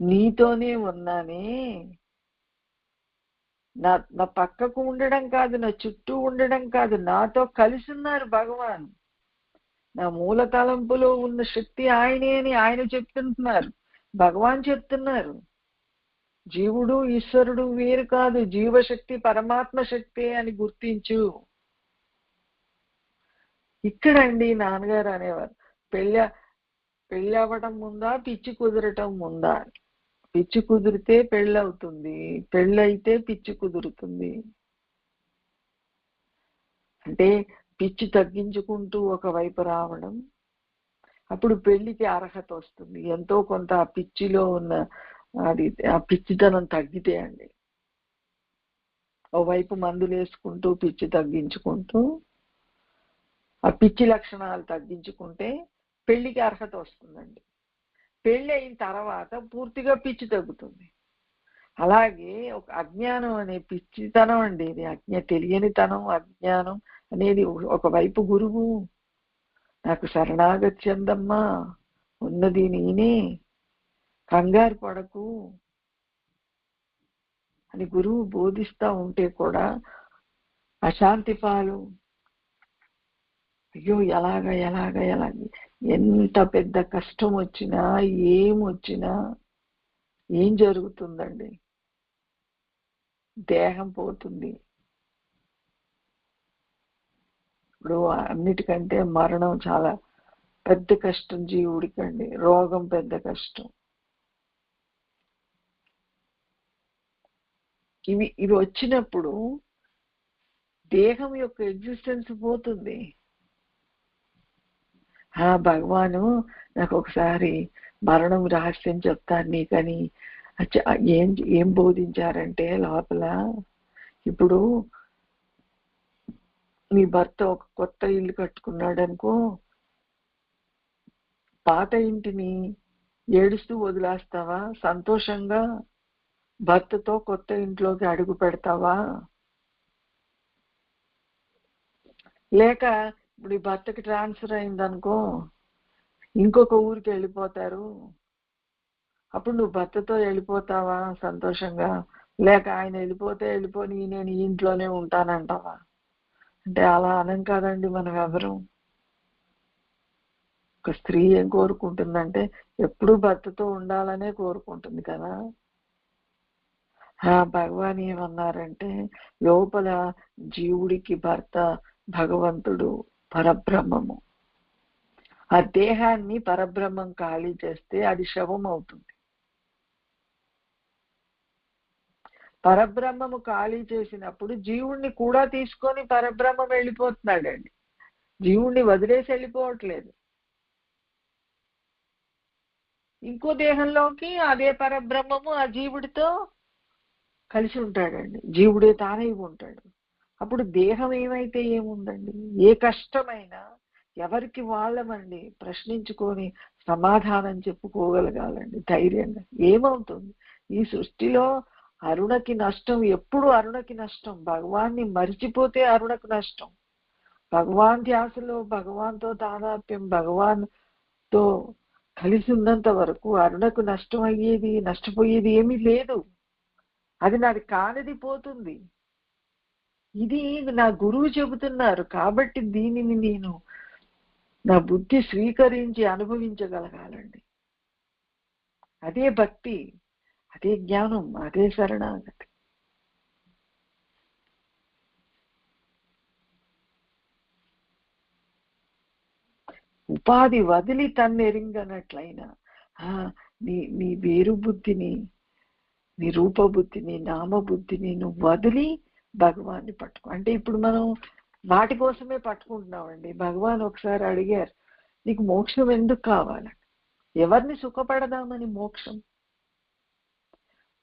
నీతోనే ఉన్నానే. నా పక్కకు ఉండడం కాదు, నా చుట్టూ ఉండడం కాదు, నాతో కలిసి ఉన్నారు భగవాన్. నా మూల తలంపులో ఉన్న శక్తి ఆయనే అని ఆయన చెప్తున్నారు, భగవాన్ చెప్తున్నారు. జీవుడు ఈశ్వరుడు వేరు కాదు, జీవశక్తి పరమాత్మ శక్తి అని గుర్తించు. ఇక్కడండి నాన్నగారు అనేవారు, పెళ్ళి అవ్వటం ముందా, పిచ్చి కుదరటం ముందా? పిచ్చి కుదిరితే పెళ్ళవుతుంది, పెళ్ళైతే పిచ్చి కుదురుతుంది. అంటే పిచ్చి తగ్గించుకుంటూ ఒకవైపు రావడం, అప్పుడు పెళ్లికి అర్హత వస్తుంది. ఎంతో కొంత ఆ పిచ్చిలో ఉన్న అది ఆ పిచ్చితనం తగ్గితే అండి. ఓవైపు మందులు వేసుకుంటూ పిచ్చి తగ్గించుకుంటూ ఆ పిచ్చి లక్షణాలు తగ్గించుకుంటే పెళ్లికి అర్హత వస్తుందండి. పెళ్లి అయిన తర్వాత పూర్తిగా పిచ్చి తగ్గుతుంది. అలాగే ఒక అజ్ఞానం అనే పిచ్చితనం అండి, ఇది తెలియనితనం, అజ్ఞానం అనేది. ఒకవైపు గురువు నాకు శరణాగతి చెందమ్మా, ఉన్నది నేనే, కంగారు పడకు అని గురువు బోధిస్తా ఉంటే కూడా అశాంతి పాలు. అయ్యో ఎలాగ ఎంత పెద్ద కష్టం వచ్చినా, ఏమొచ్చినా ఏం జరుగుతుందండి? దేహం పోతుంది. ఇప్పుడు అన్నిటికంటే మరణం చాలా పెద్ద కష్టం జీవుడికండి. రోగం పెద్ద కష్టం. ఇవి వచ్చినప్పుడు దేహం యొక్క ఎగ్జిస్టెన్స్ పోతుంది. భగవాను నాకు ఒకసారి మరణం రహస్యం చెప్తాను నీకని ఏం బోధించారంటే, లోపల ఇప్పుడు నీ భర్త ఒక కొత్త ఇల్లు కట్టుకున్నాడు అనుకో, పాత ఇంటిని ఏడుస్తూ వదిలేస్తావా? సంతోషంగా భర్తతో కొత్త ఇంట్లోకి అడుగు పెడతావా? లేక ఇప్పుడు ఈ భర్తకి ట్రాన్స్ఫర్ అయిందనుకో, ఇంకొక ఊరికి వెళ్ళిపోతారు, అప్పుడు నువ్వు భర్తతో వెళ్ళిపోతావా సంతోషంగా? లేక ఆయన వెళ్ళిపోతే వెళ్ళిపోని నేను ఈ ఇంట్లోనే ఉంటానంటావా? అంటే అలా అనం కాదండి మనం ఎవరు. ఒక స్త్రీ ఏం కోరుకుంటుందంటే ఎప్పుడూ భర్తతో ఉండాలనే కోరుకుంటుంది కదా. భగవాన్ ఏమన్నారంటే, లోపల జీవుడికి భర్త భగవంతుడు, పరబ్రహ్మము. ఆ దేహాన్ని పరబ్రహ్మం ఖాళీ చేస్తే అది శవం అవుతుంది. పరబ్రహ్మము ఖాళీ చేసినప్పుడు జీవుణ్ణి కూడా తీసుకొని పరబ్రహ్మం వెళ్ళిపోతున్నాడండి. జీవుణ్ణి వదిలేసి వెళ్ళిపోవట్లేదు. ఇంకో దేహంలోకి అదే పరబ్రహ్మము ఆ జీవుడితో కలిసి ఉంటాడండి. జీవుడే తానై ఉంటాడు. అప్పుడు దేహం ఏమైతే ఏముందండి? ఏ కష్టమైనా ఎవరికి వాళ్ళమండి ప్రశ్నించుకొని సమాధానం చెప్పుకోగలగాలండి ధైర్యంగా. ఏమవుతుంది ఈ సృష్టిలో? అరుణకి నష్టం, ఎప్పుడు అరుణకి నష్టం. భగవాన్ని మరిచిపోతే అరుణకు నష్టం. భగవాన్ ధ్యాసలో, భగవాన్తో తాదాత్మ్యం, భగవాన్తో కలిసి ఉన్నంత వరకు అరుణకు నష్టం అయ్యేది, నష్టపోయేది ఏమీ లేదు. అది నాది కానిది పోతుంది. ఇది నా గురువు చెబుతున్నారు కాబట్టి దీనిని నేను నా బుద్ధి స్వీకరించి అనుభవించగలగాలండి. అదే భక్తి, అదే జ్ఞానం, అదే శరణాగతి. ఉపాధి వదిలి తన్నెరింగనట్లయినా నీ వేరు బుద్ధిని, నీ రూపబుద్ధిని, నామబుద్ధిని నువ్వు వదిలి భగవాన్ని పట్టుకో. అంటే ఇప్పుడు మనం వాటి కోసమే పట్టుకుంటున్నామండి. భగవాన్ ఒకసారి అడిగారు, నీకు మోక్షం ఎందుకు కావాలి? ఎవరిని సుఖపడదామని మోక్షం?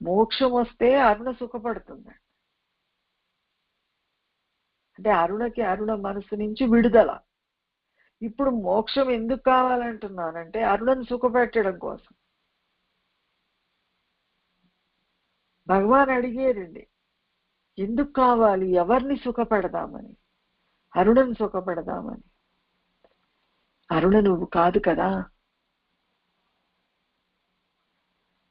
మోక్షం వస్తే అరుణ సుఖపడుతుంది. అంటే అరుణకి అరుణ మనసు నుంచి విడుదల. ఇప్పుడు మోక్షం ఎందుకు కావాలంటున్నానంటే అరుణను సుఖపెట్టడం కోసం. భగవాన్ అడిగేరండి, ఎందుకు కావాలి? ఎవరిని సుఖపెడదామని? అరుణను సుఖపెడదామని. అరుణ నువ్వు కాదు కదా.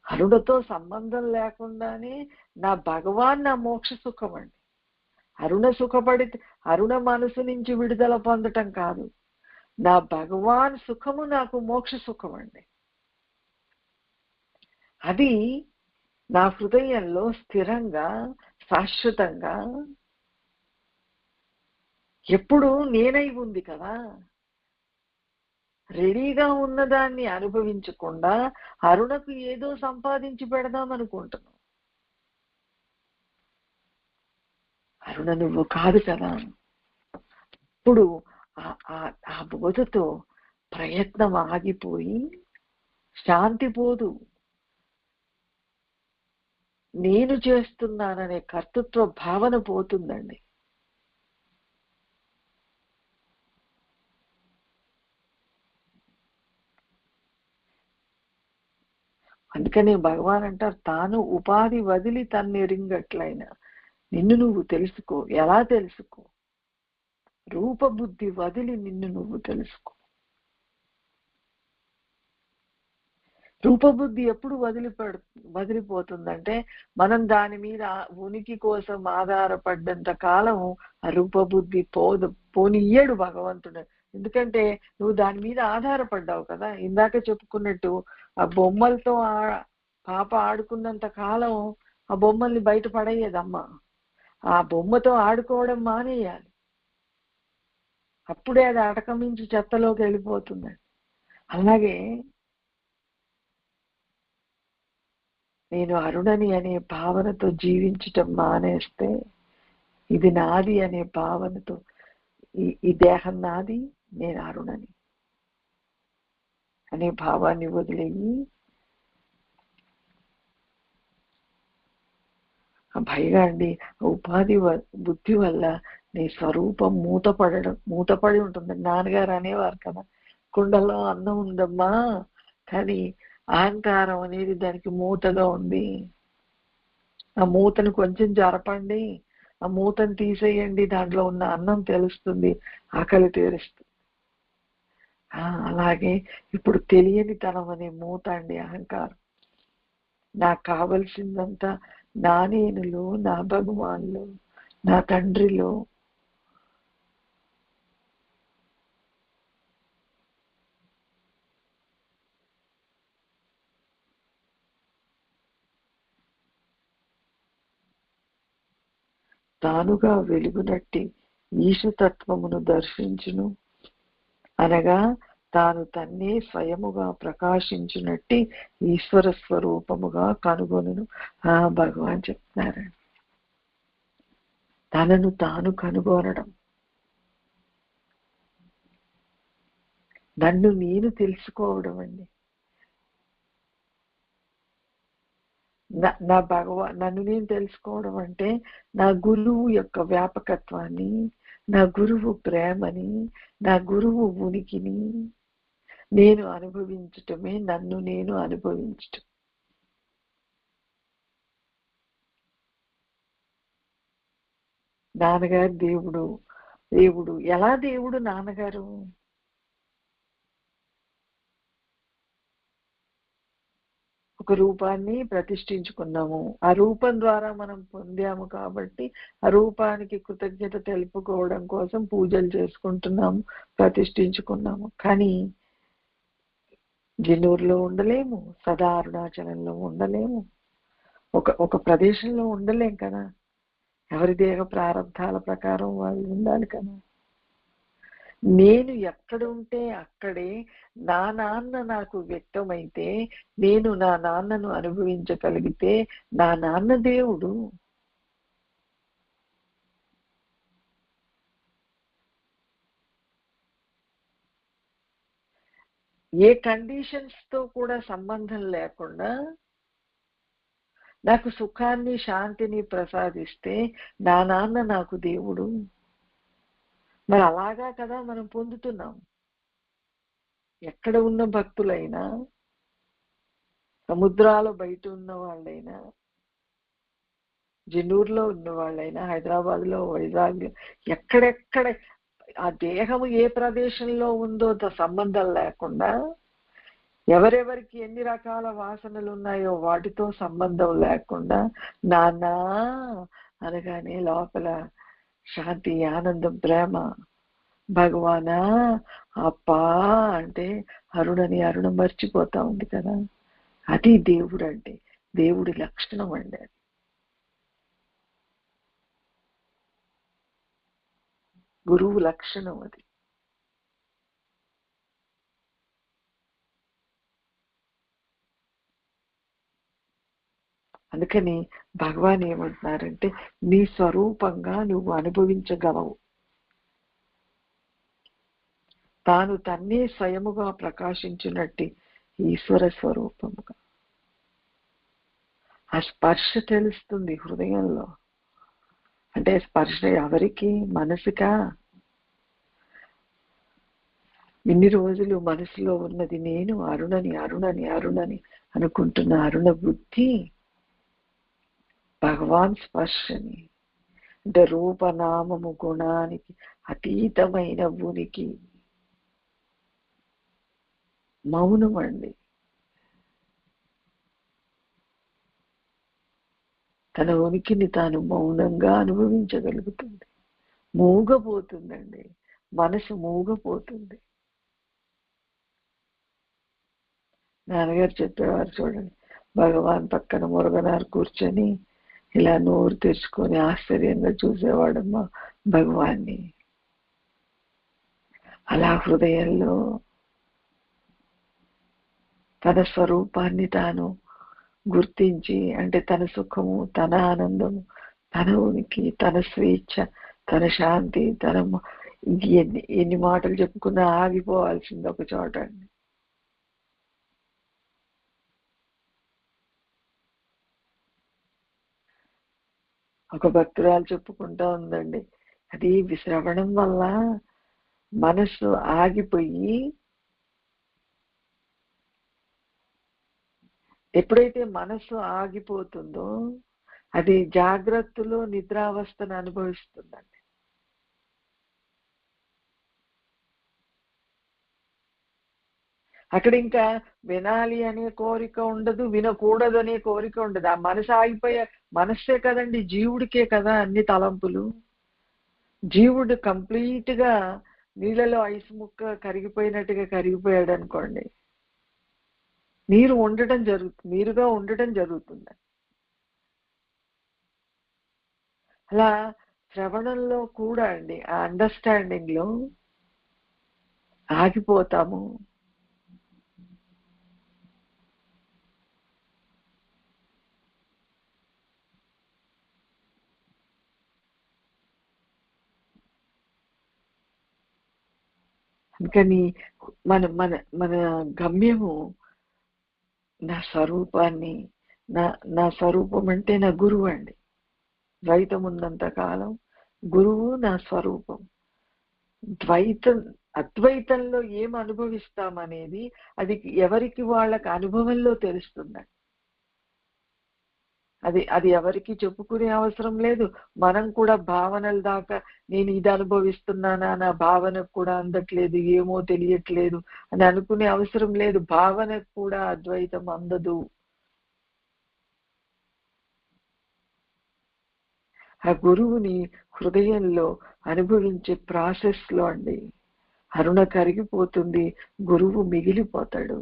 అరుణతో సంబంధం లేకుండానే నా భగవాన్ నా మోక్ష సుఖం అండి. అరుణ సుఖపడితే అరుణ మనసు నుంచి విడుదల పొందటం కాదు, నా భగవాన్ సుఖము నాకు మోక్ష సుఖం అండి. అది నా హృదయంలో స్థిరంగా, శాశ్వతంగా ఎప్పుడు నేనై ఉంది కదా, రెడీగా ఉన్నదాన్ని అనుభవించకుండా అరుణకు ఏదో సంపాదించి పెడదాం అనుకుంటున్నావు. అరుణ నువ్వు కాదు కదా. ఇప్పుడు ఆ బోధతో ప్రయత్నం ఆగిపోయి శాంతి పోదు. నేను చేస్తున్నాననే కర్తృత్వ భావన పోతుందండి. అందుకని భగవాన్ అంటారు, తాను ఉపాధి వదిలి తన్నెరింగట్లయినా నిన్ను నువ్వు తెలుసుకో. ఎలా తెలుసుకో? రూపబుద్ధి వదిలి నిన్ను నువ్వు తెలుసుకో. రూపబుద్ధి ఎప్పుడు వదిలిపోతుందంటే మనం దాని మీద ఉనికి కోసం ఆధారపడ్డంత కాలం ఆ రూపబుద్ధి పోనియ్యడు భగవంతుడు. ఎందుకంటే నువ్వు దాని మీద ఆధారపడ్డావు కదా. ఇందాక చెప్పుకున్నట్టు ఆ బొమ్మలతో పాప ఆడుకున్నంత కాలం ఆ బొమ్మల్ని బయట పడేయదమ్మ. ఆ బొమ్మతో ఆడుకోవడం మానేయాలి. అప్పుడే అది అటకమించి చెత్తలోకి వెళ్ళిపోతుందండి. అలాగే నేను అరుణని అనే భావనతో జీవించటం మానేస్తే, ఇది నాది అనే భావనతో ఈ దేహం నాది, నేను అరుణని అనే భావాన్ని వదిలేయి భయగా అండి ఉపాధి బుద్ధి వల్ల నీ స్వరూపం మూతపడి ఉంటుంది. నాన్నగారు అనేవారు కదా, కుండలో అన్నం ఉందమ్మా, కానీ అహంకారం అనేది దానికి మూతగా ఉంది. ఆ మూతను కొంచెం జరపండి, ఆ మూతను తీసేయండి, దాంట్లో ఉన్న అన్నం తెలుస్తుంది, ఆకలి తీరుస్తుంది. అలాగే ఇప్పుడు తెలియని తనం అనే మూత అండి అహంకారం. నాకు కావలసిందంతా నా నేనులో, నా భగవాన్లో, నా తండ్రిలో. తానుగా వెలుగునట్టి ఈశతత్వమును దర్శించును అనగా తాను తన్నే స్వయముగా ప్రకాశించునట్టి ఈశ్వర స్వరూపముగా కనుగొనును. భగవాన్ చెప్తున్నారండి, తనను తాను కనుగొనడం, నన్ను నేను తెలుసుకోవడం అండి. నన్ను నేను తెలుసుకోవడం అంటే నా గురువు యొక్క వ్యాపకత్వాన్ని, నా గురువు ప్రేమని, నా గురువు ఉనికిని నేను అనుభవించటమే నన్ను నేను అనుభవించటం. నాన్నగారు దేవుడు ఎలా దేవుడు నాన్నగారు? ఒక రూపాన్ని ప్రతిష్ఠించుకున్నాము, ఆ రూపం ద్వారా మనం పొందాము కాబట్టి ఆ రూపానికి కృతజ్ఞత తెలుపుకోవడం కోసం పూజలు చేసుకుంటున్నాము, ప్రతిష్ఠించుకున్నాము. కానీ జిన్నూరులో ఉండలేము, సదా అరుణాచలంలో ఉండలేము, ఒక ప్రదేశంలో ఉండలేం కదా. ఎవరి దేహ ప్రారంధాల ప్రకారం వాళ్ళు ఉండాలి కదా. నేను ఎక్కడ ఉంటే అక్కడే నా నాన్న నాకు వ్యక్తమైతే, నేను నా నాన్నను అనుభవించగలిగితే నా నాన్న దేవుడు. ఏ కండిషన్స్ తో కూడా సంబంధం లేకుండా నాకు సుఖాన్ని శాంతిని ప్రసాదిస్తే నా నాన్న నాకు దేవుడు. మరి అలాగా కదా మనం పొందుతున్నాం. ఎక్కడ ఉన్న భక్తులైనా, సముద్రాల బయట ఉన్న వాళ్ళైనా, జిన్నూరులో ఉన్న వాళ్ళైనా, హైదరాబాద్లో, వైజాగ్, ఎక్కడెక్కడ ఆ దేహము ఏ ప్రదేశంలో ఉందో సంబంధం లేకుండా, ఎవరెవరికి ఎన్ని రకాల వాసనలు ఉన్నాయో వాటితో సంబంధం లేకుండా నాన్న అనగానే లోపల శాంతి, ఆనందం, ప్రేమ. భగవానా అప్పా అంటే అరుణ మర్చిపోతా ఉంది కదా. అది దేవుడు అంటే, దేవుడి లక్షణం అండి. గురువు లక్షణం అది. అందుకని భగవాన్ ఏమంటున్నారంటే నీ స్వరూపంగా నువ్వు అనుభవించగలవు. తాను తన్నే స్వయముగా ప్రకాశించినట్టు ఈశ్వర స్వరూపముగా. ఆ స్పర్శ తెలుస్తుంది హృదయంలో. అంటే స్పర్శ ఎవరికి? మనసుకా? ఇన్ని రోజులు మనసులో ఉన్నది నేను అరుణని అరుణని అరుణని అనుకుంటున్న అరుణ బుద్ధి భగవాన్ స్పర్శని, అంటే రూపనామము గుణానికి అతీతమైన ఉనికి మౌనం అండి. తన ఉనికిని తాను మౌనంగా అనుభవించగలుగుతుంది. మూగపోతుందండి, మనసు మూగపోతుంది. నాన్నగారు చెప్పేవారు చూడండి, భగవాన్ పక్కన మురుగనారు కూర్చొని ఇలా నోరు తెరుచుకొని ఆశ్చర్యంగా చూసేవాడమ్మా భగవాన్ని. అలా హృదయంలో తన స్వరూపాన్ని తాను గుర్తించి, అంటే తన సుఖము, తన ఆనందము, తన ఉనికి, తన స్వేచ్ఛ, తన శాంతి, తన ఎన్ని మాటలు చెప్పుకున్నా ఆగిపోవాల్సింది ఒక చోట అండి. ఒక భక్తురాలు చెప్పుకుంటా ఉందండి, అది శ్రవణం వల్ల మనసు ఆగిపోయి, ఎప్పుడైతే మనసు ఆగిపోతుందో అది జాగ్రత్తలో నిద్రావస్థను అనుభవిస్తుందండి. అక్కడ ఇంకా వినాలి అనే కోరిక ఉండదు, వినకూడదు అనే కోరిక ఉండదు. ఆ మనసు ఆగిపోయే మనస్సే కదండి, జీవుడికే కదా అన్ని తలంపులు. జీవుడు కంప్లీట్ గా నీళ్ళలో ఐస్ ముక్క కరిగిపోయినట్టుగా కరిగిపోయాడు అనుకోండి, నీరు ఉండటం జరుగుతుంది, నీరుగా ఉండటం జరుగుతుంది. అలా శ్రవణంలో కూడా అండి ఆ అండర్స్టాండింగ్ లో ఆగిపోతాము. అందుకని మన మన మన గమ్యము నా స్వరూపాన్ని, నా స్వరూపం అంటే నా గురువు అండి. ద్వైతం ఉన్నంత కాలం గురువు నా స్వరూపం. అద్వైతంలో ఏం అనుభవిస్తామనేది అది ఎవరికి వాళ్ళకి అనుభవంలో తెలుస్తుందండి. అది ఎవరికి చెప్పుకునే అవసరం లేదు. మనం కూడా భావనల దాకా నేను ఇది అనుభవిస్తున్నానా, నా భావనకు కూడా అందట్లేదు, ఏమో తెలియట్లేదు అని అనుకునే అవసరం లేదు. భావనకు కూడా అద్వైతం అందదు. ఆ గురువుని హృదయంలో అనుభవించే ప్రాసెస్ లో అండి అరుణ కరిగిపోతుంది, గురువు మిగిలిపోతాడు.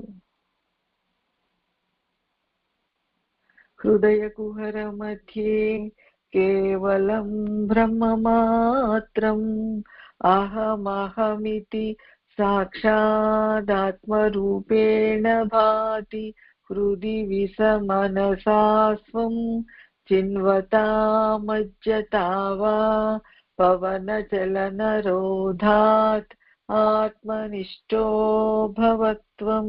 హృదయ కుహర మధ్యే కేవలం బ్రహ్మమాత్రం అహమహమితి సాక్షాదాత్మరూపేణ భాతి హృది విసమనసా స్వం చిన్వతామజ్జతావా పవన చలనరోధాత్ ఆత్మనిష్టో భవత్వం.